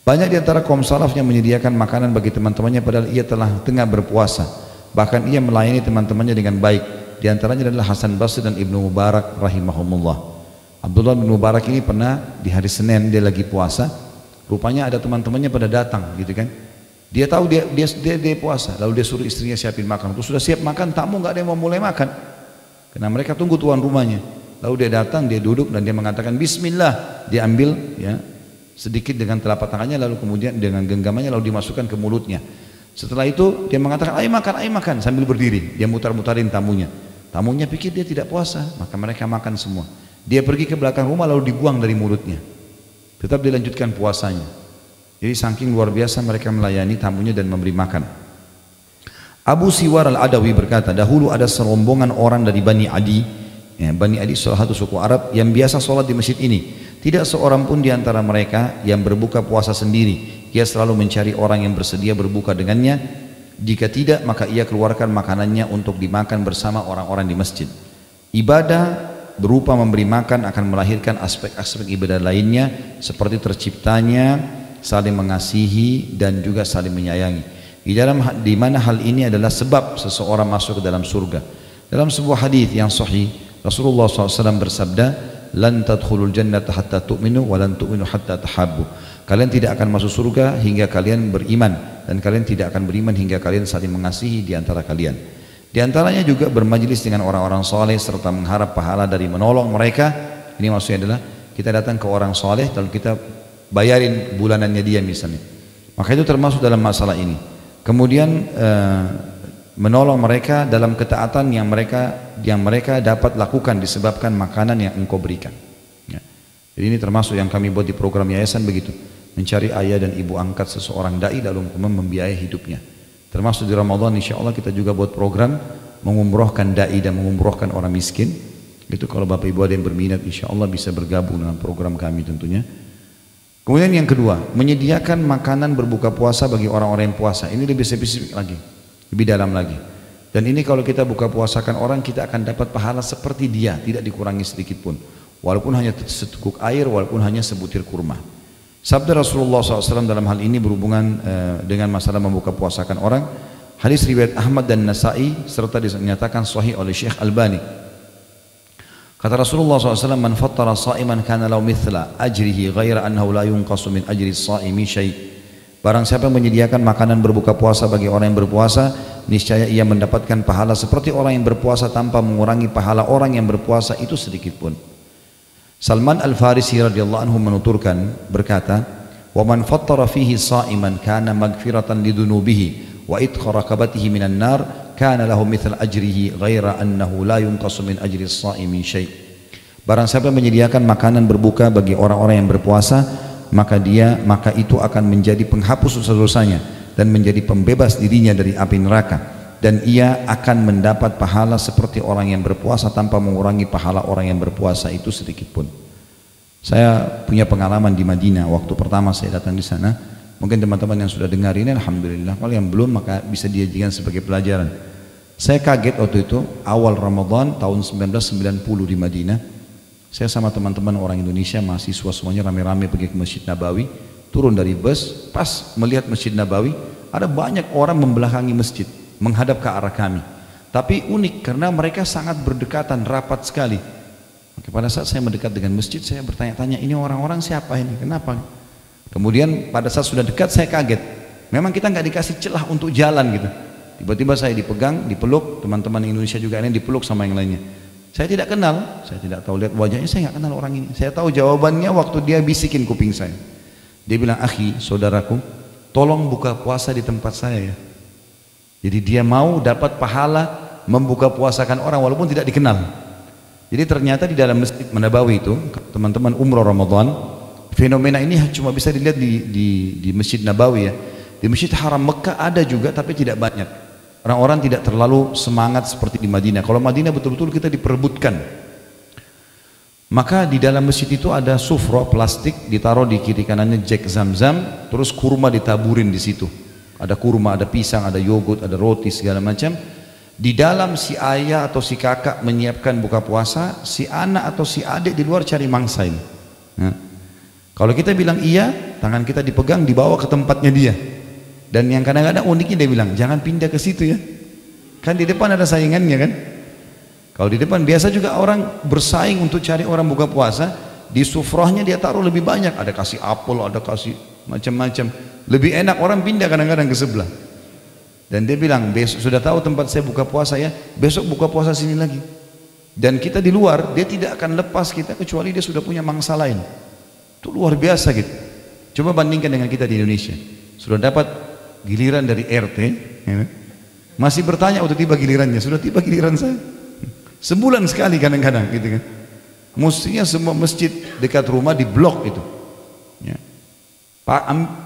Banyak di antara kaum salaf yang menyediakan makanan bagi teman-temannya padahal ia telah tengah berpuasa, bahkan ia melayani teman-temannya dengan baik. Di antaranya adalah Hasan Basri dan Ibnu Mubarak rahimahumullah. Abdullah bin Mubarak ini pernah di hari Senin dia lagi puasa, rupanya ada teman-temannya pada datang gitu kan. Dia tahu dia puasa, lalu dia suruh istrinya siapin makan. Terus sudah siap makan, tamu nggak ada yang mau mulai makan karena mereka tunggu tuan rumahnya. Lalu dia datang, dia duduk dan dia mengatakan bismillah, dia ambil ya sedikit dengan telapak tangannya, lalu kemudian dengan genggamannya lalu dimasukkan ke mulutnya. Setelah itu dia mengatakan ayo makan sambil berdiri. Dia mutar-mutarin tamunya. Tamunya pikir dia tidak puasa, maka mereka makan semua. Dia pergi ke belakang rumah lalu dibuang dari mulutnya. Tetap dilanjutkan puasanya. Jadi saking luar biasa mereka melayani tamunya dan memberi makan. Abu Siwar al-Adawi berkata, dahulu ada serombongan orang dari Bani Adi, ya, Bani Adi salah satu suku Arab yang biasa sholat di masjid ini. Tidak seorang pun di antara mereka yang berbuka puasa sendiri. Ia selalu mencari orang yang bersedia berbuka dengannya. Jika tidak, maka ia keluarkan makanannya untuk dimakan bersama orang-orang di masjid. Ibadah berupa memberi makan akan melahirkan aspek-aspek ibadah lainnya seperti terciptanya saling mengasihi dan juga saling menyayangi. Di mana hal ini adalah sebab seseorang masuk ke dalam surga. Dalam sebuah hadis yang sahih, Rasulullah SAW bersabda, "Lan tadkhulul jannata hatta tu'minu wa lan tu'minu hatta tahabbu." Kalian tidak akan masuk surga hingga kalian beriman, dan kalian tidak akan beriman hingga kalian saling mengasihi di antara kalian. Di antaranya juga bermajlis dengan orang-orang soleh serta mengharap pahala dari menolong mereka. Ini maksudnya adalah kita datang ke orang soleh lalu kita bayarin bulanannya dia misalnya. Maka itu termasuk dalam masalah ini. Kemudian menolong mereka dalam ketaatan yang mereka dapat lakukan disebabkan makanan yang engkau berikan. Ya. Jadi ini termasuk yang kami buat di program yayasan begitu. Mencari ayah dan ibu angkat seseorang dai lalu membiayai hidupnya. Termasuk di Ramadan insya Allah kita juga buat program mengumrohkan dai dan mengumrohkan orang miskin. Itu kalau bapak ibu ada yang berminat insya Allah bisa bergabung dengan program kami tentunya. Kemudian yang kedua, menyediakan makanan berbuka puasa bagi orang-orang yang puasa. Ini lebih spesifik lagi, lebih dalam lagi. Dan ini kalau kita buka puasakan orang, kita akan dapat pahala seperti dia, tidak dikurangi sedikit pun. Walaupun hanya seteguk air, walaupun hanya sebutir kurma. Sabda Rasulullah SAW dalam hal ini berhubungan dengan masalah membuka puasakan orang. Hadis riwayat Ahmad dan Nasai serta dinyatakan sahih oleh Syekh Albani. Kata Rasulullah SAW, "Man fattara sa'iman kana lahu mithla ajrihi ghaira annahu la yunqasu min ajri as-sa'imi syai'." Barang siapa yang menyediakan makanan berbuka puasa bagi orang yang berpuasa, niscaya ia mendapatkan pahala seperti orang yang berpuasa tanpa mengurangi pahala orang yang berpuasa itu sedikit pun. Salman Al-Farisi radhiyallahu anhu menuturkan berkata, "Wa man fattara fihi sa'iman kana maghfiratan lidunubihi wa itqa raqabatihi minan nar." Kana lahu mithal ajrihi ghaira annahu la yunqasu min ajri as-sa'imi syai'. Barang siapa menyediakan makanan berbuka bagi orang-orang yang berpuasa, maka itu akan menjadi penghapus dosa-dosanya dan menjadi pembebas dirinya dari api neraka, dan ia akan mendapat pahala seperti orang yang berpuasa tanpa mengurangi pahala orang yang berpuasa itu sedikit pun. Saya punya pengalaman di Madinah waktu pertama saya datang di sana. Mungkin teman-teman yang sudah dengar ini alhamdulillah, kalau yang belum maka bisa dijadikan sebagai pelajaran. Saya kaget waktu itu awal Ramadan tahun 1990 di Madinah. Saya sama teman-teman orang Indonesia mahasiswa semuanya rame-rame pergi ke Masjid Nabawi. Turun dari bus, pas melihat Masjid Nabawi ada banyak orang membelakangi masjid menghadap ke arah kami. Tapi unik karena mereka sangat berdekatan, rapat sekali. Maka pada saat saya mendekat dengan masjid, saya bertanya-tanya, ini orang-orang siapa ini? Kenapa? Kemudian pada saat sudah dekat saya kaget. Memang kita nggak dikasih celah untuk jalan gitu. Tiba-tiba saya dipegang, dipeluk, teman-teman Indonesia juga ini dipeluk sama yang lainnya. Saya tidak kenal, saya tidak tahu lihat wajahnya, saya nggak kenal orang ini. Saya tahu jawabannya waktu dia bisikin kuping saya. Dia bilang, "Akhi, saudaraku, tolong buka puasa di tempat saya ya." Jadi dia mau dapat pahala membuka puasakan orang walaupun tidak dikenal. Jadi ternyata di dalam Masjid Nabawi itu, teman-teman umroh Ramadan, fenomena ini cuma bisa dilihat di Masjid Nabawi ya. Di Masjid Haram Mekah ada juga tapi tidak banyak. Orang-orang tidak terlalu semangat seperti di Madinah. Kalau Madinah betul-betul kita diperebutkan. Maka di dalam masjid itu ada sufro plastik ditaruh di kiri kanannya jek zam-zam, terus kurma ditaburin di situ. Ada kurma, ada pisang, ada yogurt, ada roti segala macam. Di dalam si ayah atau si kakak menyiapkan buka puasa, si anak atau si adik di luar cari mangsa ini. Nah, kalau kita bilang iya, tangan kita dipegang dibawa ke tempatnya dia. Dan yang kadang-kadang uniknya dia bilang, jangan pindah ke situ ya. Kan di depan ada saingannya kan. Kalau di depan biasa juga orang bersaing untuk cari orang buka puasa. Di sufrahnya dia taruh lebih banyak. Ada kasih apel, ada kasih macam-macam. Lebih enak orang pindah kadang-kadang ke sebelah. Dan dia bilang, besok sudah tahu tempat saya buka puasa ya, besok buka puasa sini lagi. Dan kita di luar, dia tidak akan lepas kita kecuali dia sudah punya mangsa lain. Itu luar biasa gitu. Coba bandingkan dengan kita di Indonesia. Sudah dapat giliran dari RT ya, masih bertanya udah tiba gilirannya, sudah tiba giliran saya. Sebulan sekali kadang-kadang gitu kan. Mestinya semua masjid dekat rumah diblok itu ya.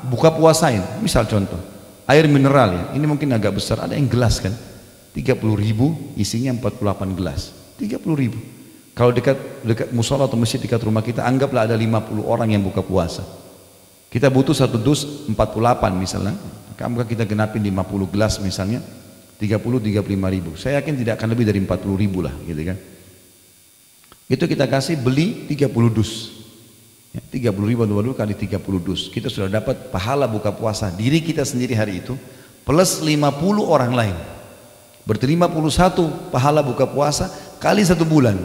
buka puasain, misal contoh air mineral ya, ini mungkin agak besar, ada yang gelas kan 30.000 isinya 48 gelas, 30.000. Kalau dekat musola atau masjid dekat rumah kita, anggaplah ada 50 orang yang buka puasa, kita butuh satu dus 48 misalnya, maka kita genapin 50 gelas misalnya 35.000, saya yakin tidak akan lebih dari 40.000 lah gitu kan. Itu kita kasih beli 30 dus ya, 30.000 kali 30 dus, kita sudah dapat pahala buka puasa diri kita sendiri hari itu plus 50 orang lain, berarti 51 pahala buka puasa kali 1 bulan.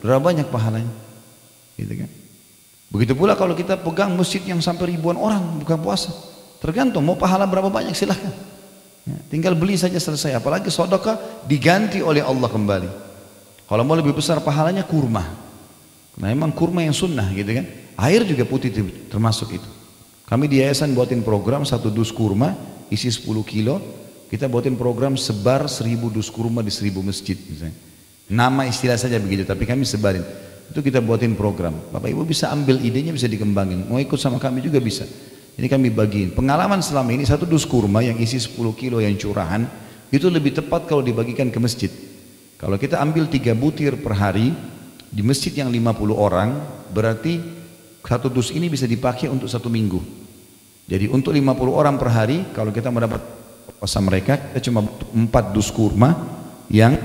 Berapa banyak pahalanya gitu kan. Begitu pula kalau kita pegang masjid yang sampai ribuan orang buka puasa, tergantung mau pahala berapa banyak, silahkan ya, tinggal beli saja selesai. Apalagi sedekah diganti oleh Allah kembali. Kalau mau lebih besar pahalanya kurma, nah emang kurma yang sunnah gitu kan. Air juga putih termasuk itu. Kami di yayasan buatin program 1 dus kurma isi 10 kilo, kita buatin program sebar 1000 dus kurma di 1000 masjid misalnya. Nama istilah saja begitu, tapi kami sebarin. Itu kita buatin program. Bapak Ibu bisa ambil idenya, bisa dikembangin. Mau ikut sama kami juga bisa. Ini kami bagiin. Pengalaman selama ini 1 dus kurma yang isi 10 kilo yang curahan itu lebih tepat kalau dibagikan ke masjid. Kalau kita ambil 3 butir per hari di masjid yang 50 orang, berarti 1 dus ini bisa dipakai untuk 1 minggu. Jadi untuk 50 orang per hari, kalau kita mendapat puasa mereka, kita cuma butuh 4 dus kurma yang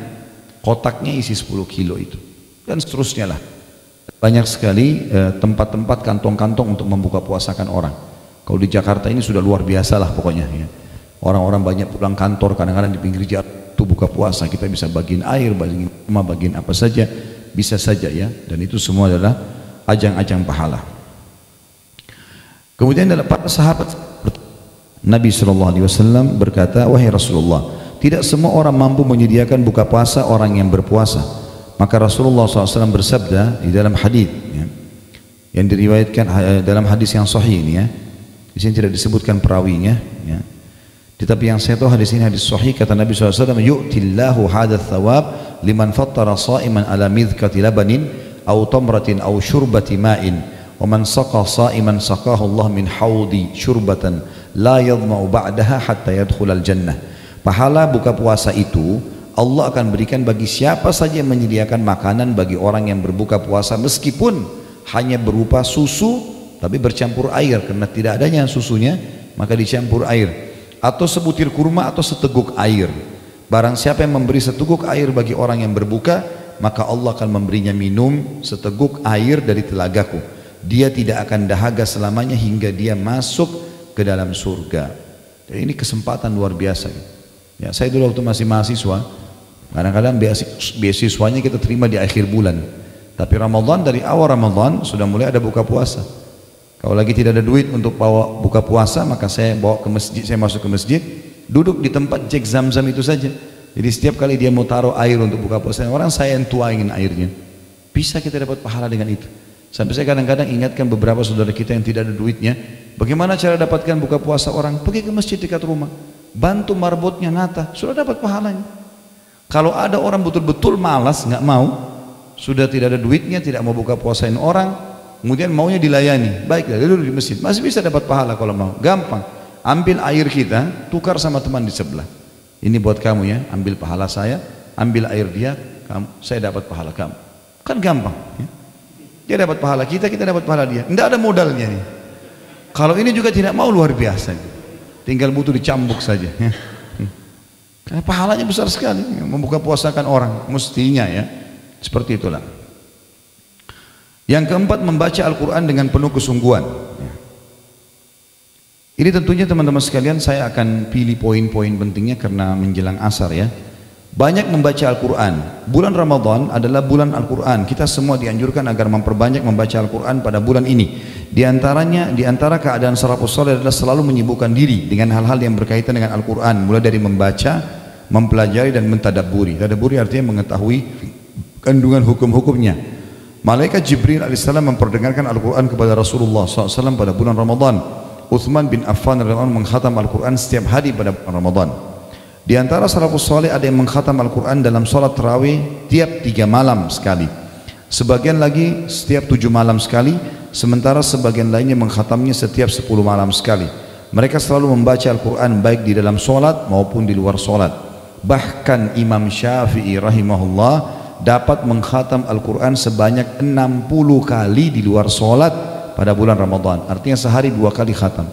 kotaknya isi 10 kilo itu, dan seterusnya lah. Banyak sekali tempat-tempat kantong-kantong untuk membuka puasakan orang. Kalau di Jakarta ini sudah luar biasa lah pokoknya ya. Orang-orang banyak pulang kantor, kadang-kadang di pinggir jalan itu buka puasa, kita bisa bagiin air, bagiin rumah, bagiin apa saja, bisa saja ya. Dan itu semua adalah ajang-ajang pahala. Kemudian dalam para sahabat Nabi SAW berkata, wahai Rasulullah, tidak semua orang mampu menyediakan buka puasa orang yang berpuasa. Maka Rasulullah SAW bersabda di dalam hadis ya, yang diriwayatkan dalam hadis yang sahih ini ya. Di sini tidak disebutkan perawinya ya. Tetapi yang saya tahu hadis ini hadis sahih, kata Nabi SAW, yu'tillahu hadha thawab liman fattara sa'iman ala midhkati labanin aw tamratin aw syurbati ma'in wa man saqa sa'iman saqahu Allah min haudi syurbatan la yadma'u ba'daha hatta yadkhulal jannah. Pahala buka puasa itu Allah akan berikan bagi siapa saja yang menyediakan makanan bagi orang yang berbuka puasa, meskipun hanya berupa susu tapi bercampur air, karena tidak adanya susunya maka dicampur air, atau sebutir kurma atau seteguk air. Barang siapa yang memberi seteguk air bagi orang yang berbuka, maka Allah akan memberinya minum seteguk air dari telagaku. Dia tidak akan dahaga selamanya hingga dia masuk ke dalam surga. Jadi ini kesempatan luar biasa. Ya, saya dulu waktu masih mahasiswa, kadang-kadang beasiswanya kita terima di akhir bulan. Tapi Ramadan, dari awal Ramadan sudah mulai ada buka puasa. Kalau lagi tidak ada duit untuk bawa buka puasa, maka saya bawa ke masjid, saya masuk ke masjid, duduk di tempat cek zam-zam itu saja. Jadi setiap kali dia mau taruh air untuk buka puasa orang, saya yang tuangin airnya. Bisa kita dapat pahala dengan itu. Sampai saya kadang-kadang ingatkan beberapa saudara kita yang tidak ada duitnya, bagaimana cara dapatkan buka puasa orang? Pergi ke masjid dekat rumah, bantu marbotnya nata, sudah dapat pahalanya. Kalau ada orang betul-betul malas, nggak mau, sudah tidak ada duitnya, tidak mau buka puasain orang, kemudian maunya dilayani, baiklah duduk di masjid, masih bisa dapat pahala kalau mau. Gampang, ambil air kita, tukar sama teman di sebelah. Ini buat kamu ya, ambil pahala saya, ambil air dia, kamu, saya dapat pahala kamu. Kan gampang ya? Dia dapat pahala kita, kita dapat pahala dia, tidak ada modalnya nih. Kalau ini juga tidak mau, luar biasa, tinggal butuh dicambuk saja ya. Karena pahalanya besar sekali membuka puasakan orang, mestinya ya, seperti itulah. Yang keempat, membaca Al-Quran dengan penuh kesungguhan. Ini tentunya teman-teman sekalian, saya akan pilih poin-poin pentingnya karena menjelang asar ya. Banyak membaca Al-Quran. Bulan Ramadan adalah bulan Al-Quran. Kita semua dianjurkan agar memperbanyak membaca Al-Quran pada bulan ini. Di antara keadaan salafus saleh adalah selalu menyibukkan diri dengan hal-hal yang berkaitan dengan Al-Quran, mulai dari membaca, mempelajari dan mentadabburi. Tadabburi artinya mengetahui kandungan hukum-hukumnya. Malaikat Jibril alaihissalam memperdengarkan Al-Quran kepada Rasulullah SAW pada bulan Ramadan. Uthman bin Affan radhiyallahu anhu mengkhatam Al-Quran setiap hari pada bulan Ramadan. Di antara salafus saleh ada yang mengkhatam Al-Quran dalam salat tarawih tiap 3 malam sekali. Sebagian lagi setiap 7 malam sekali, sementara sebagian lainnya mengkhatamnya setiap 10 malam sekali. Mereka selalu membaca Al-Quran baik di dalam solat maupun di luar solat. Bahkan Imam Syafi'i rahimahullah dapat mengkhatam Al-Quran sebanyak 60 kali di luar solat pada bulan Ramadan. Artinya sehari 2 kali khatam.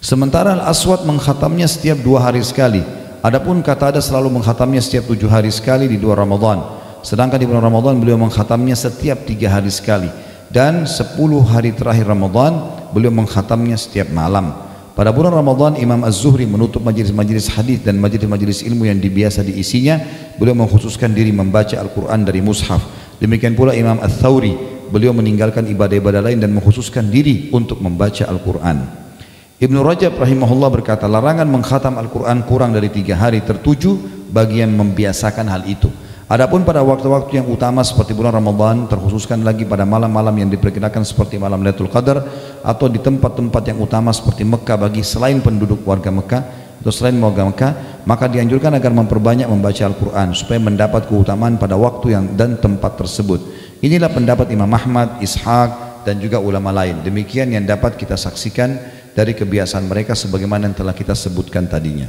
Sementara Al-Aswad mengkhatamnya setiap 2 hari sekali. Adapun Qatadah selalu mengkhatamnya setiap 7 hari sekali di luar Ramadan. Sedangkan di bulan Ramadan beliau mengkhatamnya setiap 3 hari sekali. Dan 10 hari terakhir Ramadan beliau mengkhatamnya setiap malam. Pada bulan Ramadan Imam Az-Zuhri menutup majelis-majelis hadis dan majelis-majelis ilmu yang biasa diisinya. Beliau mengkhususkan diri membaca Al-Quran dari mushaf. Demikian pula Imam Ats-Tsauri, beliau meninggalkan ibadah-ibadah lain dan mengkhususkan diri untuk membaca Al-Quran. Ibnu Rajab rahimahullah berkata, larangan mengkhatam Al-Quran kurang dari 3 hari tertuju bagi yang membiasakan hal itu. Adapun pada waktu-waktu yang utama seperti bulan Ramadan, terkhususkan lagi pada malam-malam yang diperkirakan seperti malam Lailatul Qadar, atau di tempat-tempat yang utama seperti Mekah bagi selain penduduk warga Mekah atau selain warga Mekah, maka dianjurkan agar memperbanyak membaca Al-Quran supaya mendapat keutamaan pada waktu yang dan tempat tersebut. Inilah pendapat Imam Ahmad, Ishaq dan juga ulama lain. Demikian yang dapat kita saksikan dari kebiasaan mereka sebagaimana yang telah kita sebutkan tadinya.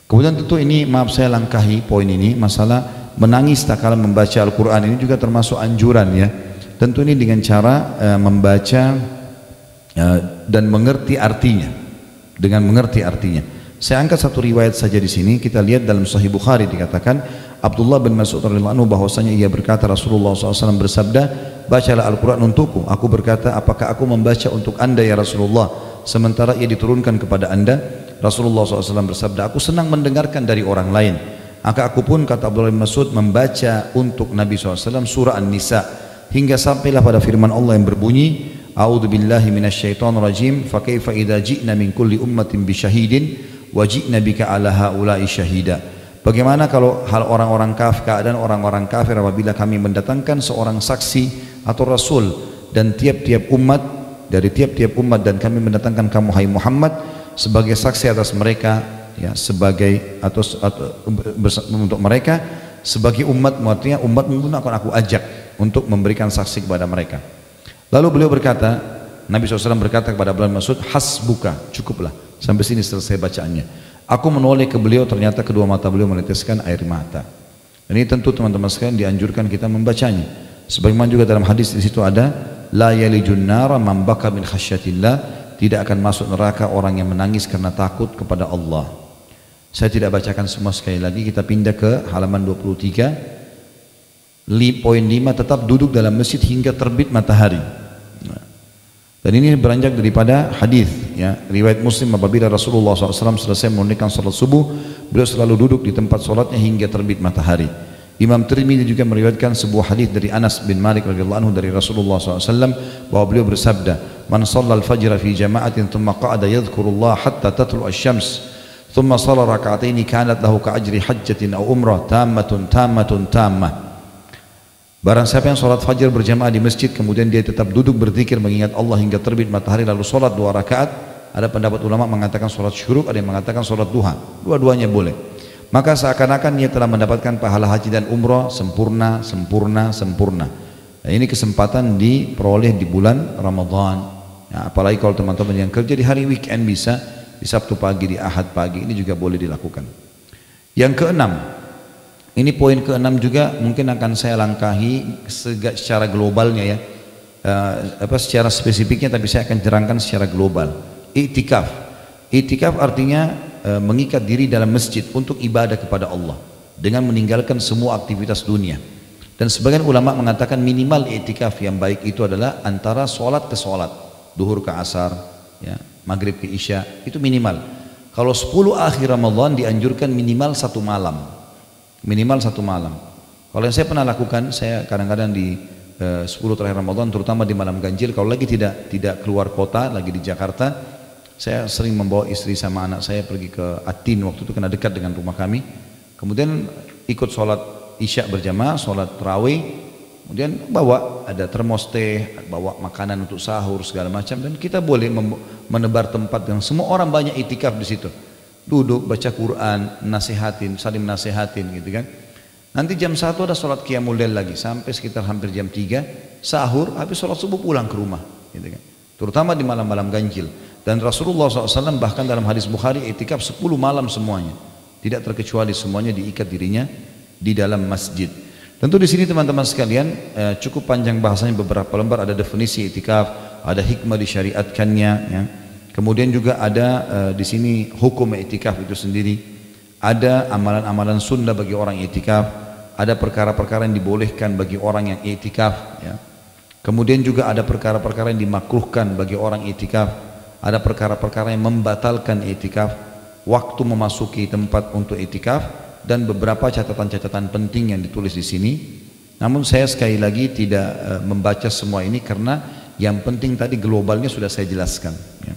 Kemudian tentu ini, maaf saya langkahi poin ini, masalah menangis tak kala membaca Al-Quran. Ini juga termasuk anjuran ya. Tentu ini dengan cara membaca dan mengerti artinya. Dengan mengerti artinya. Saya angkat satu riwayat saja di sini. Kita lihat dalam Sahih Bukhari dikatakan Abdullah bin Mas'ud radhiyallahu anhu bahwasanya ia berkata, Rasulullah SAW bersabda, bacalah Al-Quran untukku. Aku berkata, apakah aku membaca untuk anda ya Rasulullah, sementara ia diturunkan kepada anda? Rasulullah SAW bersabda, aku senang mendengarkan dari orang lain. Maka aku pun, kata Abdullah bin Mas'ud, membaca untuk Nabi SAW surah An-Nisa hingga sampailah pada firman Allah yang berbunyi, A'udzu billahi minasyaitonir rajim, fa kaifa idza ji'na min kulli ummatin bi syahidin wa ji'na bika 'ala haula'i syahida. Bagaimana kalau hal orang-orang kafir, keadaan orang-orang kafir apabila kami mendatangkan seorang saksi atau rasul dan tiap-tiap umat dari tiap-tiap umat, dan kami mendatangkan kamu hai Muhammad sebagai saksi atas mereka, ya, sebagai atau untuk mereka sebagai umat, artinya umat mungkin akan aku ajak untuk memberikan saksi kepada mereka. Lalu beliau berkata, Nabi SAW berkata kepada Abdullah bin Mas'ud, hasbuka, cukuplah, sampai sini selesai bacaannya. Aku menoleh ke beliau, ternyata kedua mata beliau meneteskan air mata. Ini tentu teman-teman sekalian dianjurkan kita membacanya. Sebagaimana juga dalam hadis di situ ada, la yalijun nara man baka min khasyatillah, tidak akan masuk neraka orang yang menangis karena takut kepada Allah. Saya tidak bacakan semua sekali lagi, kita pindah ke halaman 23. Poin 5, tetap duduk dalam masjid hingga terbit matahari. Dan ini beranjak daripada hadis, ya, riwayat Muslim, apabila Rasulullah SAW selesai menunaikan salat subuh, beliau selalu duduk di tempat salatnya hingga terbit matahari. Imam Tirmidzi juga meriwayatkan sebuah hadis dari Anas bin Malik radhiyallahu anhu dari Rasulullah SAW bahwa beliau bersabda, man shallal fajra fi jama'atin thumma qa'ada yadhkurullah hatta tatlu'a asy-syams thumma shalla rak'ataini kanat lahu ka'ajri hajjatin aw umrah tammatun tammatun tammah. Barang siapa yang sholat fajar berjamaah di masjid, kemudian dia tetap duduk berzikir mengingat Allah hingga terbit matahari, lalu sholat 2 rakaat. Ada pendapat ulama mengatakan sholat syuruk, ada yang mengatakan sholat duha. Dua-duanya boleh. Maka seakan-akan dia telah mendapatkan pahala haji dan umrah sempurna, sempurna, sempurna. Nah, ini kesempatan diperoleh di bulan Ramadan. Ya, apalagi kalau teman-teman yang kerja di hari weekend bisa, di Sabtu pagi, di Ahad pagi, ini juga boleh dilakukan. Yang keenam, ini poin keenam juga mungkin akan saya langkahi secara globalnya ya, secara spesifiknya, tapi saya akan terangkan secara global. Iktikaf. Iktikaf artinya mengikat diri dalam masjid untuk ibadah kepada Allah dengan meninggalkan semua aktivitas dunia. Dan sebagian ulama mengatakan minimal iktikaf yang baik itu adalah antara sholat ke sholat, duhur ke asar, ya, maghrib ke isya, itu minimal. Kalau 10 akhir Ramadan dianjurkan minimal 1 malam. Minimal 1 malam. Kalau yang saya pernah lakukan, saya kadang-kadang di 10 terakhir Ramadan, terutama di malam ganjil, kalau lagi tidak keluar kota, lagi di Jakarta, saya sering membawa istri sama anak saya pergi ke Atin, waktu itu karena dekat dengan rumah kami. Kemudian ikut sholat isya berjamaah, sholat tarawih, kemudian bawa ada termos teh, bawa makanan untuk sahur segala macam, dan kita boleh menebar tempat yang semua orang banyak itikaf di situ. Duduk baca Quran, nasihatin, saling nasihatin gitu kan. Nanti jam 1 ada sholat qiyamul lail lagi sampai sekitar hampir jam 3 sahur, habis sholat subuh pulang ke rumah, gitu kan. Terutama di malam-malam ganjil. Dan Rasulullah SAW bahkan dalam hadis Bukhari itikaf 10 malam semuanya, tidak terkecuali semuanya diikat dirinya di dalam masjid. Tentu di sini teman-teman sekalian cukup panjang bahasanya, beberapa lembar ada definisi itikaf, ada hikmah disyariatkannya, ya. Kemudian juga ada di sini hukum itikaf itu sendiri, ada amalan-amalan sunnah bagi orang itikaf, ada perkara-perkara yang dibolehkan bagi orang yang itikaf, ya. Kemudian juga ada perkara-perkara yang dimakruhkan bagi orang itikaf, ada perkara-perkara yang membatalkan itikaf, waktu memasuki tempat untuk itikaf, dan beberapa catatan-catatan penting yang ditulis di sini. Namun saya sekali lagi tidak membaca semua ini karena yang penting tadi globalnya sudah saya jelaskan, ya.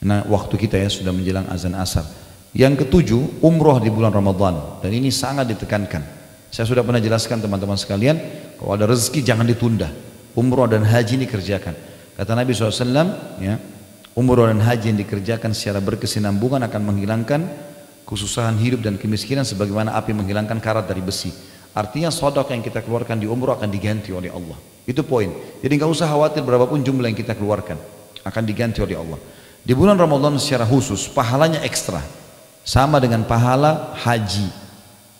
Nah, waktu kita ya sudah menjelang azan asar. Yang ketujuh, umroh di bulan Ramadan, dan ini sangat ditekankan. Saya sudah pernah jelaskan teman-teman sekalian, kalau ada rezeki jangan ditunda. Umroh dan haji ini kerjakan. Kata Nabi SAW, ya, umroh dan haji yang dikerjakan secara berkesinambungan akan menghilangkan kesusahan hidup dan kemiskinan sebagaimana api menghilangkan karat dari besi. Artinya sedekah yang kita keluarkan di umroh akan diganti oleh Allah. Itu poin. Jadi nggak usah khawatir berapapun jumlah yang kita keluarkan, akan diganti oleh Allah. Di bulan Ramadan secara khusus pahalanya ekstra, sama dengan pahala haji.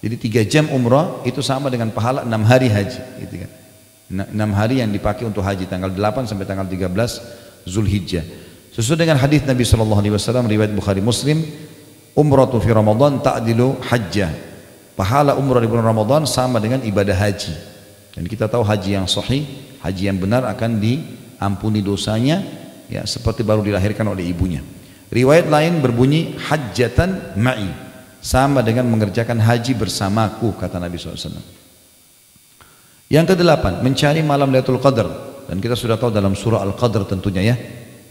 Jadi 3 jam umrah itu sama dengan pahala 6 hari haji, gitu kan. 6 hari yang dipakai untuk haji, tanggal 8 sampai tanggal 13 Zulhijjah. Sesuai dengan hadis Nabi SAW riwayat Bukhari Muslim, umratu fi Ramadan ta'dilu hajjah. Pahala umrah di bulan Ramadan sama dengan ibadah haji. Dan kita tahu haji yang sahih, haji yang benar akan diampuni dosanya, ya, seperti baru dilahirkan oleh ibunya. Riwayat lain berbunyi hajjatan ma'i, sama dengan mengerjakan haji bersamaku, kata Nabi SAW. Yang kedelapan, mencari malam Lailatul Qadar, dan kita sudah tahu dalam surah Al-Qadr tentunya, ya,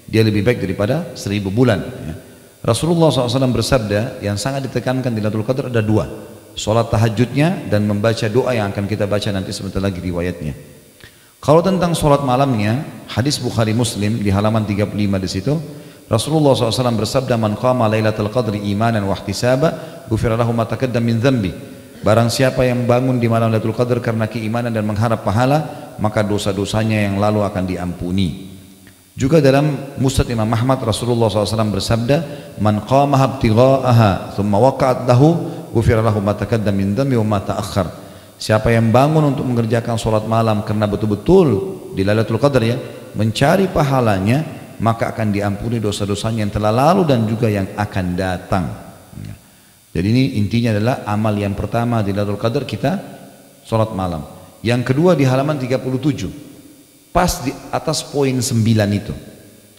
dia lebih baik daripada 1000 bulan, ya. Rasulullah SAW bersabda, yang sangat ditekankan di Lailatul Qadar ada 2, sholat tahajudnya dan membaca doa yang akan kita baca nanti sebentar lagi riwayatnya. Kalau tentang sholat malamnya, hadis Bukhari Muslim di halaman 35 di situ, Rasulullah SAW bersabda, man qama lailatul qadri imanan wa ihtisaba ghufira lahu ma taqaddama min dzambi. Barang siapa yang bangun di malam Lailatul Qadar karena keimanan dan mengharap pahala, maka dosa-dosanya yang lalu akan diampuni. Juga dalam Musnad Imam Ahmad, Rasulullah SAW bersabda, man qama ibtigha'aha thumma waqa'at lahu ghufira lahu ma taqaddama min dzambi wa ma ta'akhkhar. Siapa yang bangun untuk mengerjakan sholat malam karena betul-betul di Lailatul Qadar, ya, mencari pahalanya, maka akan diampuni dosa-dosanya yang telah lalu dan juga yang akan datang. Jadi ini intinya adalah amal yang pertama di Lailatul Qadar kita sholat malam. Yang kedua di halaman 37, pas di atas poin 9 itu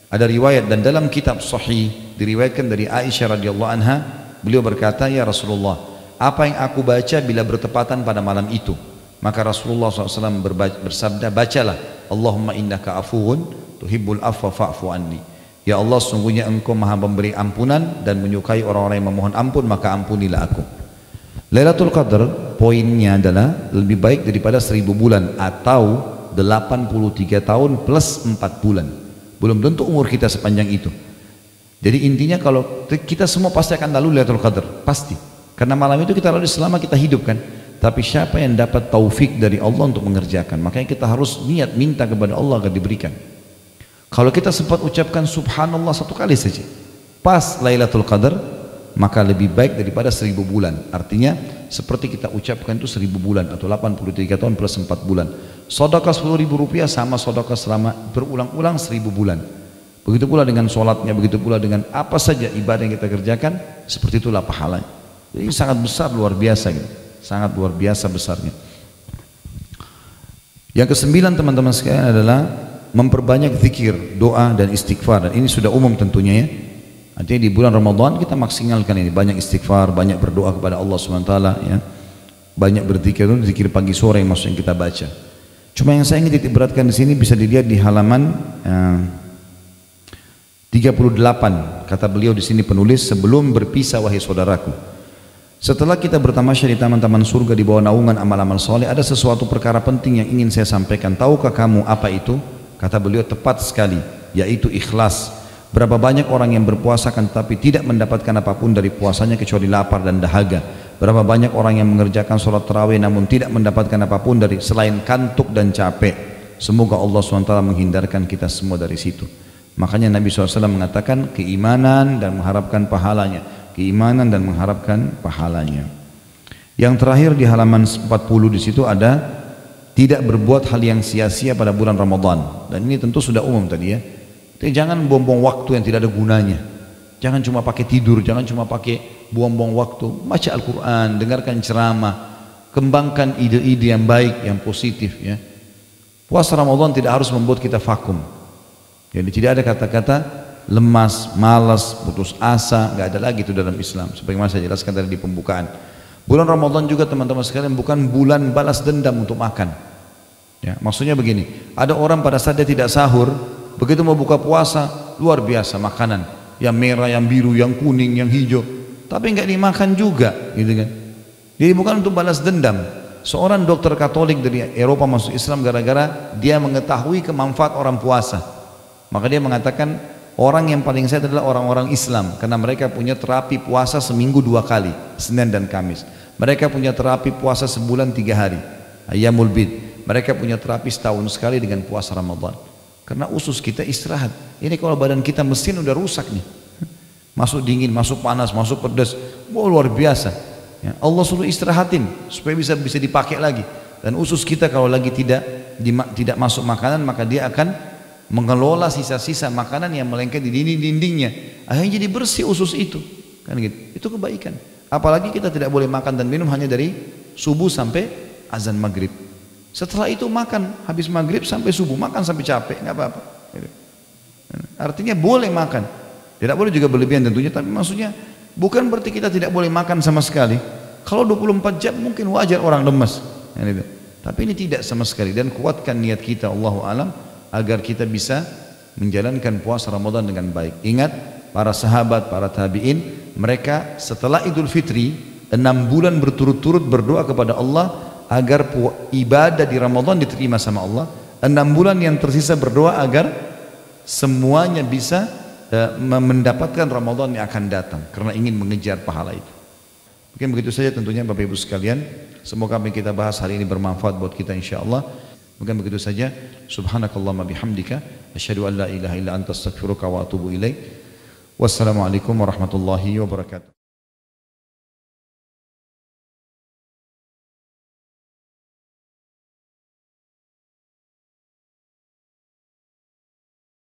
ada riwayat, dan dalam kitab Sahih diriwayatkan dari Aisyah radhiyallahu anha, beliau berkata, ya Rasulullah, apa yang aku baca bila bertepatan pada malam itu? Maka Rasulullah SAW bersabda, bacalah Allahumma innaka afuwun tuhibbul afwa fa'fu anni. Ya Allah, sungguhnya engkau maha memberi ampunan dan menyukai orang-orang yang memohon ampun, maka ampunilah aku. Lailatul Qadar poinnya adalah lebih baik daripada 1000 bulan atau 83 tahun plus 4 bulan. Belum tentu umur kita sepanjang itu. Jadi intinya kalau kita semua pasti akan lalu Lailatul Qadar, pasti. Karena malam itu kita lalui selama kita hidup, kan. Tapi siapa yang dapat taufik dari Allah untuk mengerjakan, makanya kita harus niat minta kepada Allah agar diberikan. Kalau kita sempat ucapkan subhanallah 1 kali saja pas Lailatul Qadar, maka lebih baik daripada 1000 bulan. Artinya seperti kita ucapkan itu 1000 bulan atau 83 tahun plus 4 bulan. Sedekah 10.000 rupiah sama sedekah selama berulang-ulang 1000 bulan. Begitu pula dengan sholatnya, begitu pula dengan apa saja ibadah yang kita kerjakan, seperti itulah pahalanya. Jadi sangat besar, luar biasa gitu. Sangat luar biasa besarnya. Yang ke-9 teman-teman sekalian adalah memperbanyak zikir, doa dan istighfar, dan ini sudah umum tentunya, ya. Artinya di bulan Ramadan kita maksimalkan ini, banyak istighfar, banyak berdoa kepada Allah SWT, ya. Banyak berzikir, zikir pagi sore yang maksudnya kita baca. Cuma yang saya ingin titik beratkan di sini bisa dilihat di halaman 38. Kata beliau di sini penulis, sebelum berpisah wahai saudaraku, setelah kita bertamasya di taman-taman surga di bawah naungan amal-amal soleh, ada sesuatu perkara penting yang ingin saya sampaikan. Tahukah kamu apa itu? Kata beliau, tepat sekali, yaitu ikhlas. Berapa banyak orang yang berpuasa kan tetapi tidak mendapatkan apapun dari puasanya kecuali lapar dan dahaga. Berapa banyak orang yang mengerjakan sholat tarawih namun tidak mendapatkan apapun dari selain kantuk dan capek. Semoga Allah SWT menghindarkan kita semua dari situ. Makanya Nabi SAW mengatakan keimanan dan mengharapkan pahalanya. Keimanan dan mengharapkan pahalanya. Yang terakhir di halaman 40 di situ ada tidak berbuat hal yang sia-sia pada bulan Ramadan. Dan ini tentu sudah umum tadi ya. Jadi jangan buang-buang waktu yang tidak ada gunanya. Jangan cuma pakai tidur, jangan cuma pakai buang-buang waktu. Baca Al-Quran, dengarkan ceramah, kembangkan ide-ide yang baik, yang positif ya. Puasa Ramadan tidak harus membuat kita vakum. Jadi tidak ada kata-kata lemas, malas, putus asa, nggak ada lagi itu dalam Islam. Sebagaimana saya jelaskan tadi di pembukaan. Bulan Ramadan juga teman-teman sekalian bukan bulan balas dendam untuk makan. Ya, maksudnya begini, ada orang pada saat dia tidak sahur, begitu mau buka puasa, luar biasa makanan. Yang merah, yang biru, yang kuning, yang hijau. Tapi nggak dimakan juga, gitu kan? Jadi bukan untuk balas dendam. Seorang dokter Katolik dari Eropa masuk Islam gara-gara dia mengetahui kemanfaat orang puasa. Maka dia mengatakan orang yang paling sehat adalah orang-orang Islam karena mereka punya terapi puasa seminggu 2 kali, Senin dan Kamis. Mereka punya terapi puasa sebulan 3 hari, Ayyamul Bid. Mereka punya terapi setahun sekali dengan puasa Ramadan. Karena usus kita istirahat. Ini kalau badan kita mesin udah rusak nih. Masuk dingin, masuk panas, masuk pedas. Wah, luar biasa. Ya, Allah suruh istirahatin supaya bisa dipakai lagi. Dan usus kita kalau lagi tidak masuk makanan, maka dia akan mengelola sisa-sisa makanan yang melengket di dinding-dindingnya. Akhirnya jadi bersih usus itu. Kan gitu. Itu kebaikan. Apalagi kita tidak boleh makan dan minum hanya dari subuh sampai azan maghrib. Setelah itu makan habis maghrib sampai subuh, makan sampai capek, nggak apa-apa. Artinya boleh makan, tidak boleh juga berlebihan tentunya. Tapi maksudnya bukan berarti kita tidak boleh makan sama sekali. Kalau 24 jam mungkin wajar orang lemas. Tapi ini tidak sama sekali. Dan kuatkan niat kita, Allahu a'lam, agar kita bisa menjalankan puasa Ramadan dengan baik. Ingat para sahabat, para tabi'in, mereka setelah Idul Fitri 6 bulan berturut-turut berdoa kepada Allah agar ibadah di Ramadan diterima sama Allah. 6 bulan yang tersisa berdoa agar semuanya bisa mendapatkan Ramadan yang akan datang karena ingin mengejar pahala itu. Mungkin begitu saja tentunya Bapak Ibu sekalian. Semoga apa yang kita bahas hari ini bermanfaat buat kita insyaallah. Mungkin begitu saja. Subhanakallahumma bihamdika asyhadu an la ilaha illa anta astaghfiruka wa atubu ilaik. Wassalamualaikum warahmatullahi wabarakatuh.